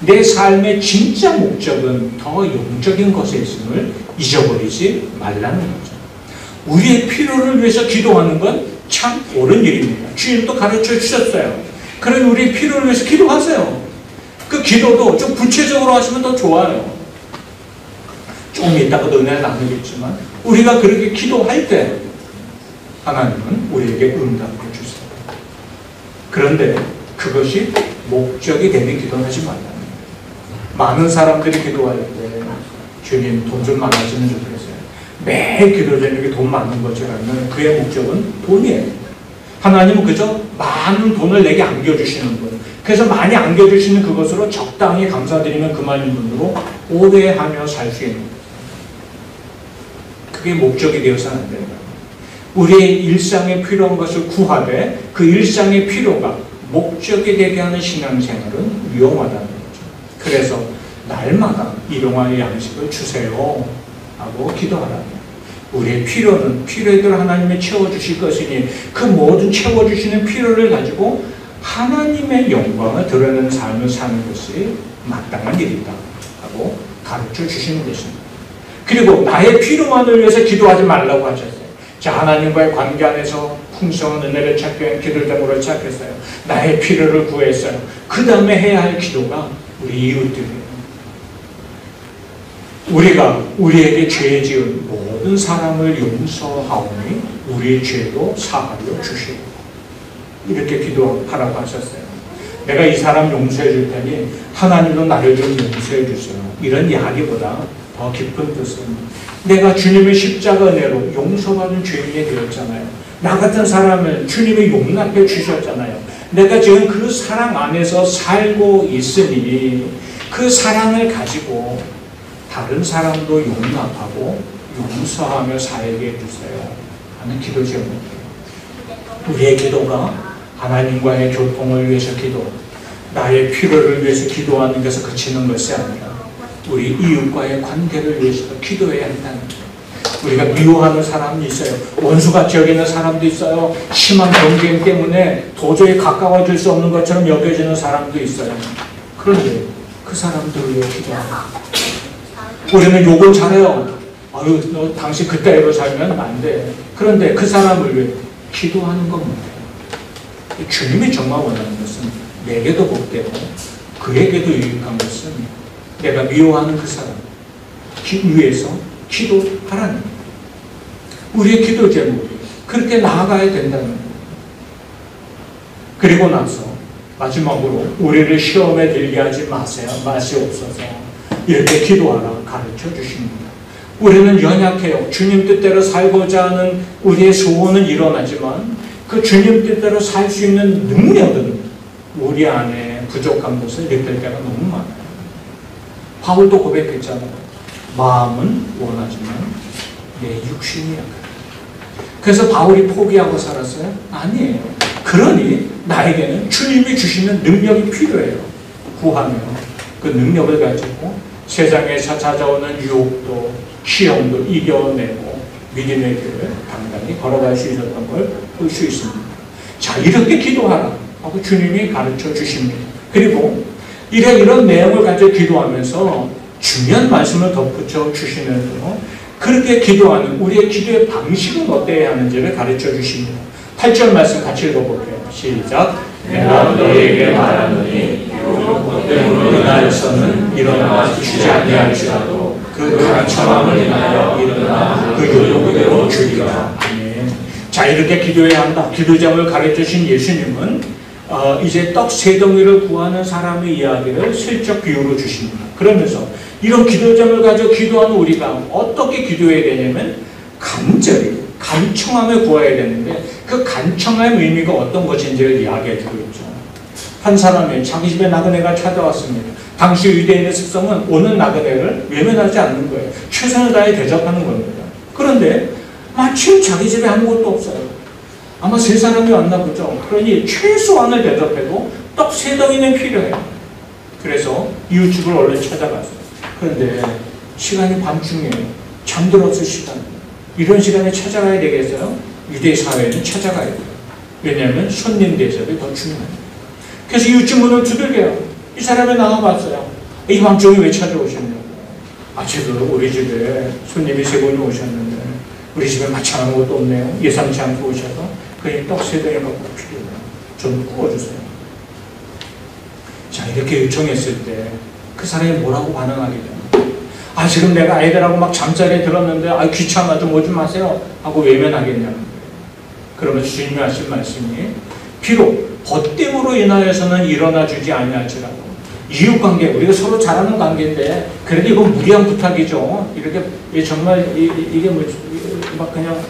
내 삶의 진짜 목적은 더 영적인 것에 있음을 잊어버리지 말라는 거죠. 우리의 필요를 위해서 기도하는 건 참 옳은 일입니다. 주님도 가르쳐 주셨어요. 그럼 우리의 필요를 위해서 기도하세요. 그 기도도 좀 구체적으로 하시면 더 좋아요. 좀 이따가도 은혜를 나누겠지만 우리가 그렇게 기도할 때 하나님은 우리에게 응답해 주세요. 그런데 그것이 목적이 되는 기도는 하지 말라는 거예요. 많은 사람들이 기도할 때 주님 돈 좀 많아지면 좋겠어요. 매일 기도 제목이 돈 많은 것이라면 그의 목적은 돈이에요. 하나님은 그저 많은 돈을 내게 안겨주시는 분. 그래서 많이 안겨주시는 그것으로 적당히 감사드리면 그만인 분으로 오래 하며 살 수 있는 거예요. 그게 목적이 되어서는 안 된다. 우리의 일상에 필요한 것을 구하되 그 일상의 필요가 목적이 되게 하는 신앙생활은 위험하다는 거죠. 그래서 날마다 일용할 양식을 주세요 하고 기도하라. 우리의 필요는 필요에 대로 하나님이 채워주실 것이니 그 모든 채워주시는 필요를 가지고 하나님의 영광을 드러내는 삶을 사는 것이 마땅한 일이다 하고 가르쳐 주시는 것입니다. 그리고 나의 필요만을 위해서 기도하지 말라고 하셨어요. 자, 하나님과의 관계 안에서 풍성한 은혜를 찾기 위한 기도를 찾겠어요. 나의 필요를 구했어요. 그 다음에 해야 할 기도가 우리 이웃들이에요. 우리가 우리에게 죄 지은 모든 사람을 용서하오니 우리의 죄도 사하여 주시고 이렇게 기도하라고 하셨어요. 내가 이 사람 용서해 줄 테니 하나님도 나를 좀 용서해 주세요. 이런 이야기보다 더 깊은 뜻은 내가 주님의 십자가 은혜로 용서받은 죄인이 되었잖아요. 나 같은 사람을 주님이 용납해 주셨잖아요. 내가 지금 그 사랑 안에서 살고 있으니 그 사랑을 가지고 다른 사람도 용납하고 용서하며 살게 해주세요 하는 기도 제목이에요. 우리의 기도가 하나님과의 교통을 위해서 기도, 나의 필요를 위해서 기도하는 것에서 그치는 것이 아니라 우리 이웃과의 관계를 위해서도 기도해야 한다는 거예요. 우리가 미워하는 사람이 있어요. 원수같이 여기는 사람도 있어요. 심한 경쟁 때문에 도저히 가까워질 수 없는 것처럼 여겨지는 사람도 있어요. 그런데 그 사람들을 위해 기도합니다. 우리는 욕을 잘해요. 아유, 너 당신 그따위로 살면 안 돼. 그런데 그 사람을 위해 기도하는 건 뭐예요? 주님이 정말 원하는 것은 내게도 복되고 그에게도 유익한 것은 내가 미워하는 그 사람 위해서 기도하라는 거예요. 우리의 기도 제목이 그렇게 나아가야 된다는 거예요. 그리고 나서 마지막으로 우리를 시험에 들게 하지 마시옵소서. 이렇게 기도하라 가르쳐 주십니다. 우리는 연약해요. 주님 뜻대로 살고자 하는 우리의 소원은 일어나지만 그 주님 뜻대로 살 수 있는 능력은 우리 안에 부족한 것을 느낄 때가 너무 많아요. 바울도 고백했잖아요. 마음은 원하지만 내 육신이 약해요. 그래서 바울이 포기하고 살았어요? 아니에요. 그러니 나에게는 주님이 주시는 능력이 필요해요. 구하며 그 능력을 가지고 세상에서 찾아오는 유혹도 시험도 이겨내고 믿음의 길을 당당히 걸어갈 수 있었던 걸 볼 수 있습니다. 자, 이렇게 기도하라 하고 주님이 가르쳐 주십니다. 그리고 이런 내용을 가지고 기도하면서 중요한 말씀을 덧붙여 주시면서 그렇게 기도하는 우리의 기도의 방식은 어때야 하는지를 가르쳐 주십니다. 8절 말씀 같이 읽어볼게요. 시작. 내가 너희에게 말하노니 그 때문에 나에서는 일어나 주지 아니할지라도 그 간청함을 인하여 일어나 그 요구대로 주리라. 자, 이렇게 기도해야 한다. 기도장을 가르쳐주신 예수님은 이제 떡 세 덩이를 구하는 사람의 이야기를 슬쩍 비유로 주십니다. 그러면서 이런 기도장을 가지고 기도하는 우리가 어떻게 기도해야 되냐면 간절히 간청함을 구해야 되는데 그 간청함의 의미가 어떤 것인지를 이야기해 주고 있죠. 한 사람이 자기 집에 나그네가 찾아왔습니다. 당시 유대인의 습성은 오는 나그네를 외면하지 않는 거예요. 최선을 다해 대접하는 겁니다. 그런데 마침 자기 집에 아무것도 없어요. 아마 세 사람이 왔나 보죠. 그러니 최소한을 대접해도 떡 세 덩이는 필요해요. 그래서 이웃집을 얼른 찾아갔어요. 그런데 시간이 밤중이에요. 잠들었을 시간. 이런 시간에 찾아가야 되겠어요? 유대 사회는 찾아가야 돼요. 왜냐하면 손님 대접이 더 중요합니다. 그래서 이웃집 문을 두들겨요. 이 사람이 나와봤어요. 이 밤중에 왜 찾아오셨냐고. 지금 우리 집에 손님이 세 분이 오셨는데 우리 집에 마치 아무것도 없네요. 예상치 않고 오셔서 그냥 떡 세 덩이가 꼭 필요해요. 좀 구워주세요. 자, 이렇게 요청했을 때 그 사람이 뭐라고 반응하게 되나? 지금 내가 아이들하고 막 잠자리에 들었는데 귀찮아 좀 오지 마세요 하고 외면하겠냐는 거예요. 그러면서 주님이 하신 말씀이 비록 벗됨으로 인하여서는 일어나 주지 아니할지라도 이웃관계, 우리가 서로 잘하는 관계인데 그래도 이건 무리한 부탁이죠. 이렇게 정말 이게 막 그냥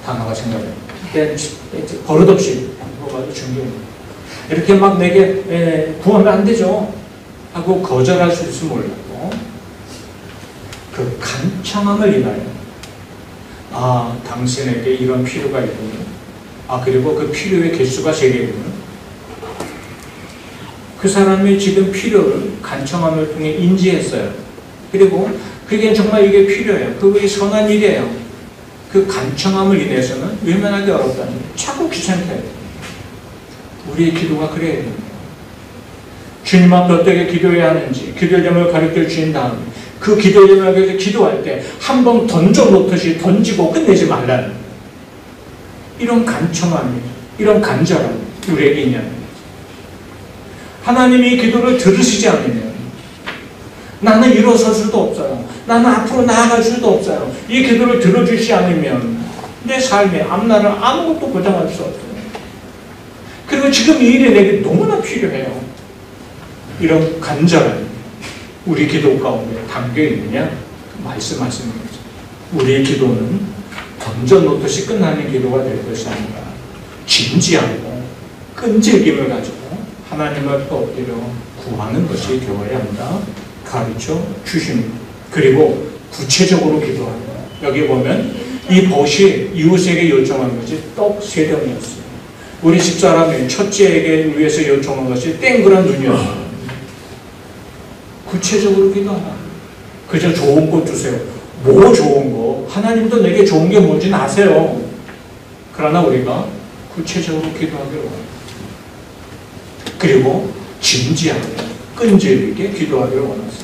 단어가 생각나요. 버릇없이 뭐가도 중요해요. 이렇게 막 내게 구하면 안 되죠 하고 거절할 수 있을 몰라도 그 간청함을 인하여 당신에게 이런 필요가 있군요. 그리고 그 필요의 개수가 3개군요. 그 사람의 지금 필요를 간청함을 통해 인지했어요. 그리고 그게 정말 이게 필요해요. 그게 선한 일이에요. 그 간청함을 인해서는 외면하기 어렵다는 거예요. 자꾸 귀찮게 해요. 우리의 기도가 그래야 됩니다. 주님 앞에 어떻게 기도해야 하는지 기도의 점을 가르쳐 주신 다음에 그 기도의 점을 가르쳐 기도할 때 한 번 던져놓듯이 던지고 끝내지 말라는 이런 간청함이, 이런 간절함이 우리에게 있냐는 거죠. 하나님이 기도를 들으시지 않으면 나는 일어설 수도 없어요. 나는 앞으로 나아갈 수도 없어요. 이 기도를 들어주시지 않으면 내 삶의 앞날을 아무것도 보장할 수 없어요. 그리고 지금 이 일이 내게 너무나 필요해요. 이런 간절함이 우리 기도 가운데 담겨있느냐? 말씀하시는 거죠. 우리의 기도는 던져놓듯이 끝나는 기도가 될 것이 아니라 진지하고 끈질김을 가지고 하나님 앞에 엎드려 구하는 것이 되어야 한다. 가르쳐 주십니다. 그리고 구체적으로 기도합니다. 여기 보면 이 벗이 이웃에게 요청한 것이 떡 3덩이였어요. 우리 집사람이 첫째에게 위해서 요청한 것이 땡그란 눈이었어요. 구체적으로 기도하라. 그저 좋은 거 주세요. 뭐 좋은 거? 하나님도 내게 좋은 게 뭔지는 아세요. 그러나 우리가 구체적으로 기도하기를 원합니다. 그리고 진지하게 끈질기게 기도하기를 원합니다.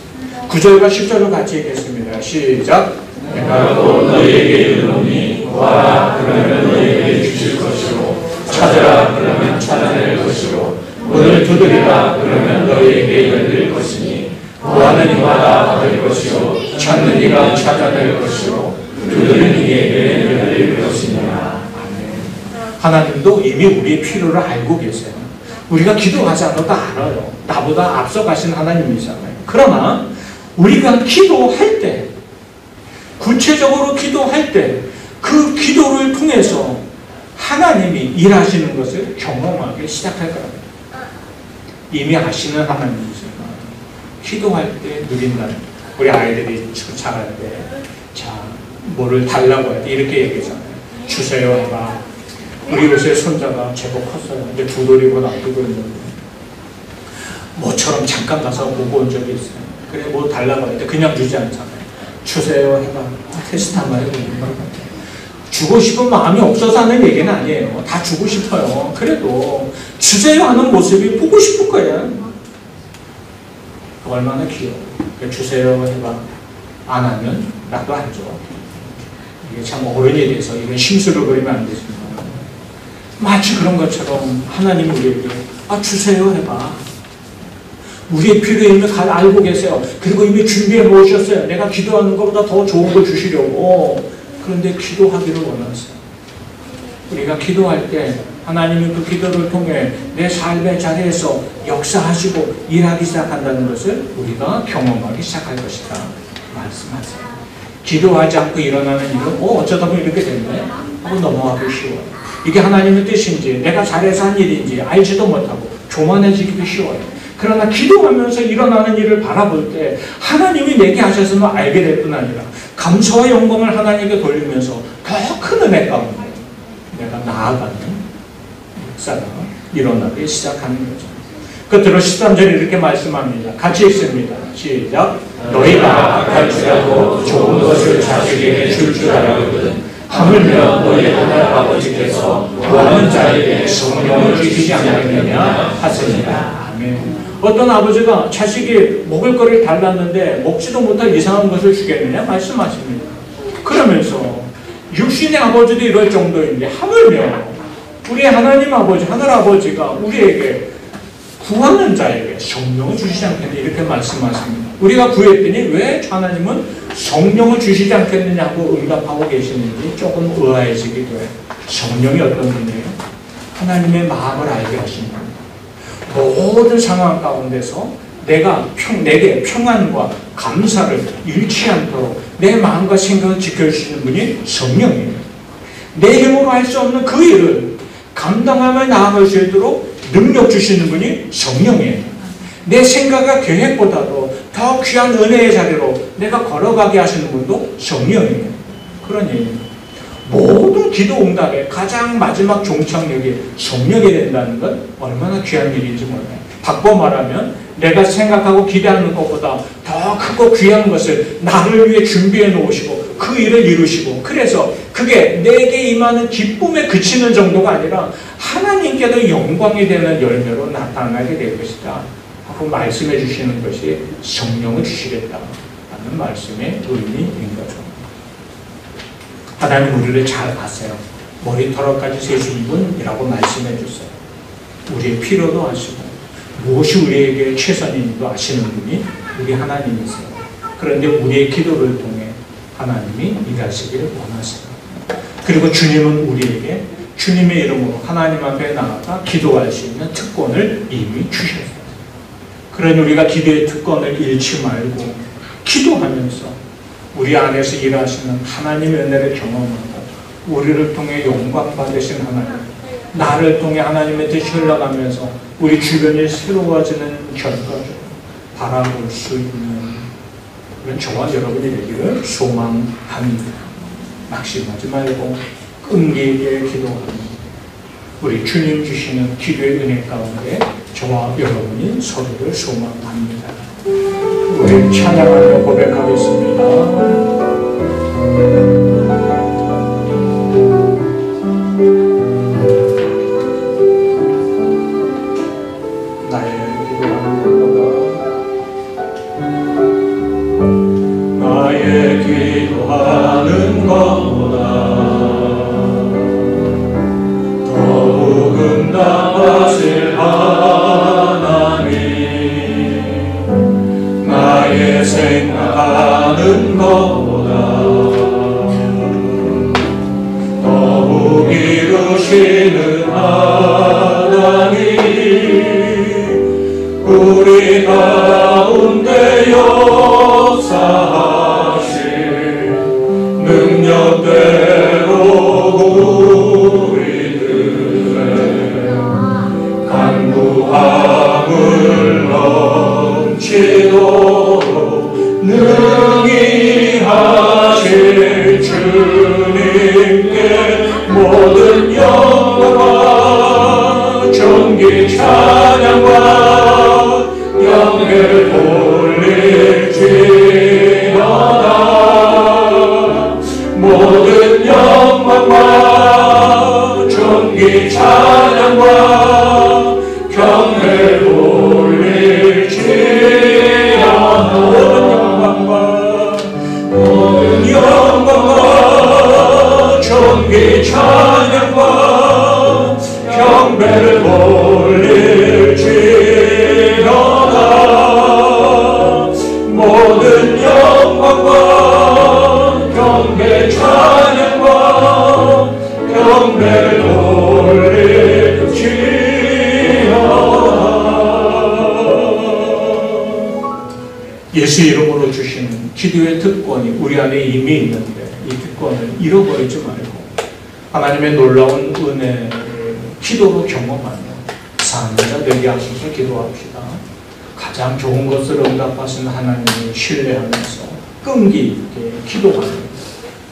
9절과 10절을 같이 읽겠습니다. 시작. 내가 또 너희에게 이르노니 구하라 그러면 너희에게 주실 것이요 찾으라 그러면 찾아낼 것이요 문을 두드리라 그러면 너희에게 열릴 것이니 구하는 이마다 받을 것이요 찾는 이가 찾아낼 것이요 두드리는 이에게 열릴 것이니라. 하나님도 이미 우리의 필요를 알고 계세요. 우리가 기도하지 않아도 알아요. 나보다 앞서가신 하나님이잖아요. 그러나 우리가 기도할 때, 구체적으로 기도할 때 그 기도를 통해서 하나님이 일하시는 것을 경험하기 시작할 겁니다. 이미 아시는 하나님이지만 기도할 때 누린다는, 우리 아이들이 자랄 때 뭐를 달라고 할 때 이렇게 얘기하잖아요. 주세요 해봐. 우리 요새 손자가 제법 컸어요. 이제 2돌이고 놔두고 있는데 뭐처럼 잠깐 가서 보고 온 적이 있어요. 그래 뭐 달라고 할 때 그냥 주지 않잖아요. 주세요 해봐. 테스트 한번 해보는 주고 싶은 마음이 없어서 하는 얘기는 아니에요. 다 주고 싶어요. 그래도 주세요 하는 모습이 보고 싶을 거예요. 얼마나 귀여워. 주세요 해봐. 안 하면 나도 안 줘. 이게 참 어른이 돼서 이런 심술을 부리면 안 되지만 마치 그런 것처럼 하나님 우리에게 주세요 해봐. 우리의 필요에 이미 알고 계세요. 그리고 이미 준비해 놓으셨어요. 내가 기도하는 것보다 더 좋은 걸 주시려고. 그런데 기도하기를 원하세요. 우리가 기도할 때 하나님이 그 기도를 통해 내 삶의 자리에서 역사하시고 일하기 시작한다는 것을 우리가 경험하기 시작할 것이다. 말씀하세요. 기도하지 않고 일어나는 일은 어쩌다 보면 이렇게 됐네 하고 넘어가기 쉬워요. 이게 하나님의 뜻인지 내가 잘해서 한 일인지 알지도 못하고 교만해지기도 쉬워요. 그러나 기도하면서 일어나는 일을 바라볼 때 하나님이 내게 하셨음을 알게 될 뿐 아니라 감사와 영광을 하나님께 돌리면서 더 큰 은혜 가운데 내가 나아가는 역사가 일어나기 시작하는 거죠. 끝으로 13절에 이렇게 말씀합니다. 같이 읽습니다. 시작. 너희가 갈지라도 좋은 것을 자식에게 줄 줄 알거든 하물며 너희 하늘 아버지께서 구하는 자에게 성령을 주시지 않겠느냐 하시니라. 아멘. 어떤 아버지가 자식이 먹을 거를 달랐는데 먹지도 못할 이상한 것을 주겠느냐 말씀하십니다. 그러면서 육신의 아버지도 이럴 정도인데 하물며 우리 하나님 아버지, 하늘 아버지가 우리에게 구하는 자에게 성령을 주시지 않겠느냐 이렇게 말씀하십니다. 우리가 구했더니 왜 하나님은 성령을 주시지 않겠느냐고 응답하고 계시는지 조금 의아해지기도 해요. 성령이 어떤 분이에요? 하나님의 마음을 알게 하시는 겁니다. 모든 상황 가운데서 내게 평안과 감사를 잃지 않도록 내 마음과 생각을 지켜주시는 분이 성령이에요. 내 힘으로 할 수 없는 그 일을 감당하며 나아갈 수 있도록 능력 주시는 분이 성령이에요. 내 생각과 계획보다도 더 귀한 은혜의 자리로 내가 걸어가게 하시는 분도 성령이에요. 그런 얘기입니다. 모든 기도 응답의 가장 마지막 종착역이 성령이 된다는 건 얼마나 귀한 일인지 몰라요. 바꿔 말하면 내가 생각하고 기대하는 것보다 더 크고 귀한 것을 나를 위해 준비해 놓으시고 그 일을 이루시고, 그래서 그게 내게 임하는 기쁨에 그치는 정도가 아니라 하나님께도 영광이 되는 열매로 나타나게 될 것이다 하고 말씀해 주시는 것이 성령을 주시겠다는 말씀의 의미인 거죠. 하나님 우리를 잘 아세요. 머리털까지 세신 분이라고 말씀해 주세요. 우리의 필요도 아시고 무엇이 우리에게 최선인지도 아시는 분이 우리 하나님이세요. 그런데 우리의 기도를 통해 하나님이 일하시기를 원하세요. 그리고 주님은 우리에게 주님의 이름으로 하나님 앞에 나아가 기도할 수 있는 특권을 이미 주셨어요. 그러니 우리가 기도의 특권을 잃지 말고 기도하면서 우리 안에서 일하시는 하나님의 은혜를 경험하고 우리를 통해 영광 받으신 하나님, 나를 통해 하나님의 뜻이 흘러가면서 우리 주변이 새로워지는 결과를 바라볼 수 있는 그런 저와 여러분이 되기를 소망합니다. 낙심하지 말고 끈기 있게 기도하는 우리 주님 주시는 기도의 은혜 가운데 저와 여러분이 서로를 소망합니다. 우리 찬양하며 고백하겠습니다. 기도하는 것보다 더욱 응답하실 하나님, 나의 생각하는 것보다 더욱 이루시는 하나님, 우리 가운데 역사하실 능력대로 우리들의 간구함을 넘치도록 능히 하실 주님께 모든 영광과 존귀 찬양과 영예를 돌릴지어다. 모든 영광과 존귀 찬양과 경배를 돌릴지어다. 모든 영광과 존귀 찬양과 경배를 돌릴지어다. 모든 영광과 경배 찬양과 경배를 돌릴지어다. 예수 이름으로 주시는 기도의 특권이 우리 안에 이미 있는데 이 특권을 잃어버리지 말고 하나님의 놀라운 은혜를 기도로 경험하며 사는 자 되게 하셔서 기도합시다. 가장 좋은 것을 응답하시는 하나님을 신뢰하면서 끈기 있게 기도하며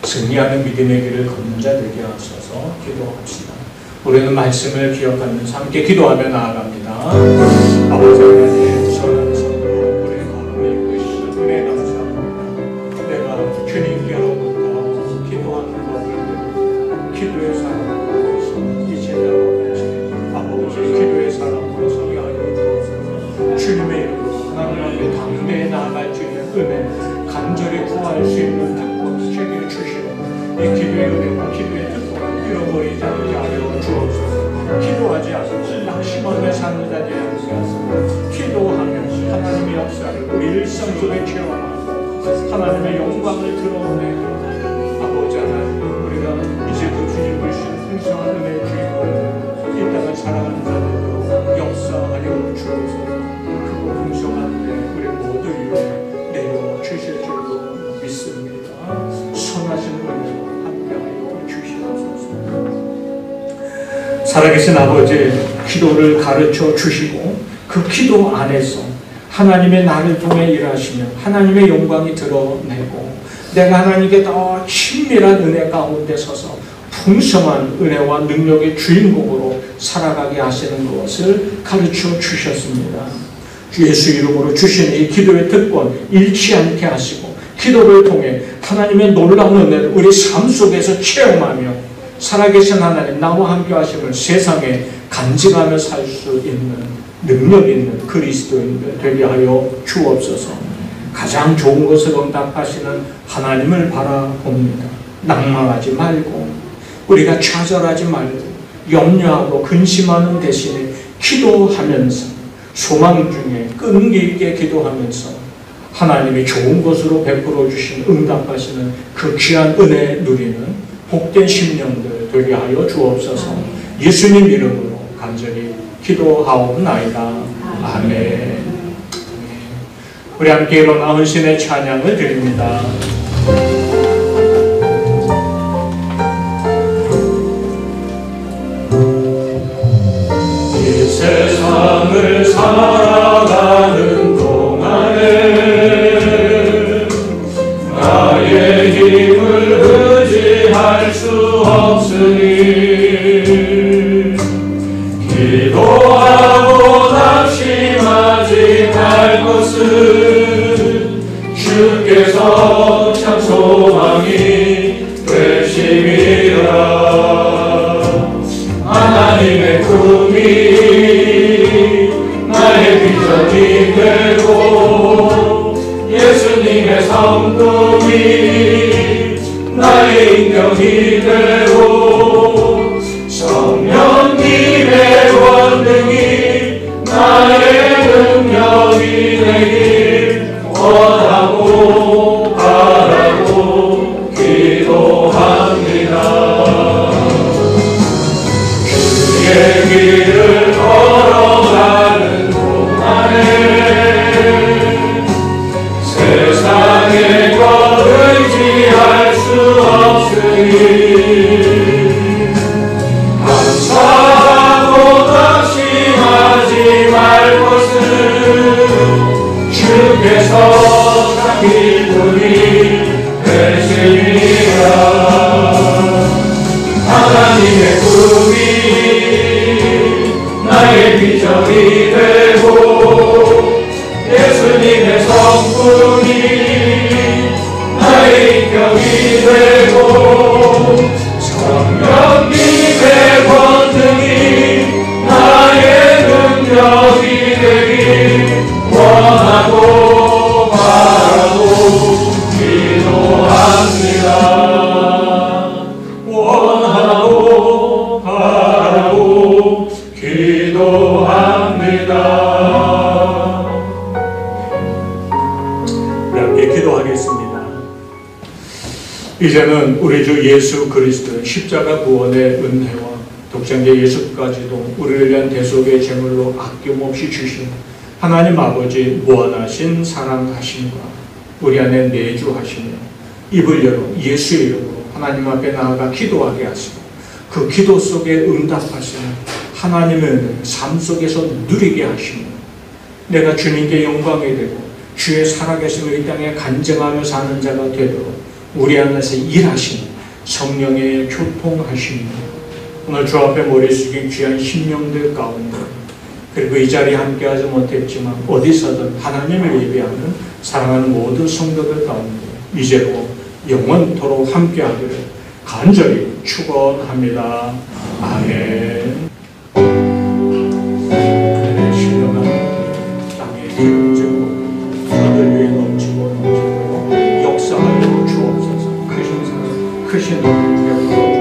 승리하는 믿음의 길을 걷는 자 되게 하셔서 기도합시다. 우리는 말씀을 기억하면서 함께 기도하며 나아갑니다. 아버지 하나님, 선한 성도로 우리의 걸음을 이끄시는 은혜 감사합니다. 내가 주님께로부터 기도하는 법을 기도의 사람으로서 이 제자로 아버지 기도의 사람으로 서게 하여 주옵소서. 주님의 이름으로 하나님 앞에 담대히 나아갈 수 있는 은혜, 간절히 구할 수 있는 특권 제게 주시는 이 기도의 은혜와 기도의 특권을 잃어버리지 않게 하여 주옵소서. 기도하지 않고 낙심하며 사는 자들이 아니라 기도하며 하나님의 역사를 우리 일상 속에 체험하고 하나님의 영광을 드러내고 아버지 하나님 우리가 이제 그 주님을 주신 풍성한 은혜의 주님을 이 땅을 사랑하는 자들로 역사하여 주옵소서. 크고 풍성한 은혜 우리 모두 위에 내려 주실 줄로 믿습니다. 선하신 은혜로 함께하여 주시옵소서. 살아계신 아버지, 기도를 가르쳐 주시고 그 기도 안에서 하나님의 나를 통해 일하시며 하나님의 영광이 드러내고 내가 하나님께 더 친밀한 은혜 가운데 서서 풍성한 은혜와 능력의 주인공으로 살아가게 하시는 것을 가르쳐 주셨습니다. 주 예수 이름으로 주신 이 기도의 특권 잃지 않게 하시고 기도를 통해 하나님의 놀라운 은혜를 우리 삶 속에서 체험하며 살아계신 하나님 나와 함께 하심을 세상에 간직하며 살 수 있는 능력 있는 그리스도인들 되게 하여 주옵소서. 가장 좋은 것을 응답하시는 하나님을 바라봅니다. 낭망하지 말고 우리가 좌절하지 말고 염려하고 근심하는 대신에 기도하면서 소망 중에 끈기 있게 기도하면서 하나님이 좋은 것으로 베풀어 주신 응답하시는 그 귀한 은혜 누리는 복된 심령들 되게 하여 주옵소서. 예수님 이름으로 간절히 기도하옵나이다. 아멘. 우리 함께 일어나 헌신의 찬양을 드립니다. 이 세상을 살아가는 동안에 나의 힘을 의지할 수 없으니 기도하고 낙심하지 말 것은 주께서 참 소망이 되심이라. 하나님의 꿈이 나의 비전이 되고 예수님의 성품이 나의 인격이 되고 성령님의 권능이 나의 능력이 되길 원하고 바라고 기도합니다. 주의 길을 걸어가는 동안에 세상의 것 의지할 수 없으니 감사하고 낙심하지 말 것은 주께서 참 기쁨이 되시리라. 하나님의 꿈이 나의 비전이 되고 예수님의 성품이 나의 인격이 되고 성령님의 권능이 나의 능력이 되길 원하고 바라고 기도합니다. 원하고 바라고 기도합니다. 함께 기도하겠습니다. 이제는 우리 주 예수 그리스도의 십자가 구원의 은혜와 독생자 예수까지도 우리를 위한 대속의 제물로 아낌없이 주신 하나님 아버지 무한하신 사랑하심과 우리 안에 내주하시며 입을 열어 예수의 이름으로 하나님 앞에 나아가 기도하게 하시고 그 기도 속에 응답하시는 하나님의 은혜를 삶 속에서 누리게 하시며 내가 주님께 영광이 되고 주의 살아계심을 이 땅에 간증하며 사는 자가 되도록 우리 안에서 일하시는 성령의 교통하심입니다. 오늘 주 앞에 머리 숙인 귀한 심령들 가운데 그리고 이 자리에 함께하지 못했지만 어디서든 하나님을 예배하는 사랑하는 모든 성도들 가운데 이제로 영원토록 함께하기를 간절히 축원합니다. 아멘. 신령한 땅에 기름지고 하늘 위에 넘치고 역사하여 주옵소서. 크신 사랑 크신 은혜 베풀어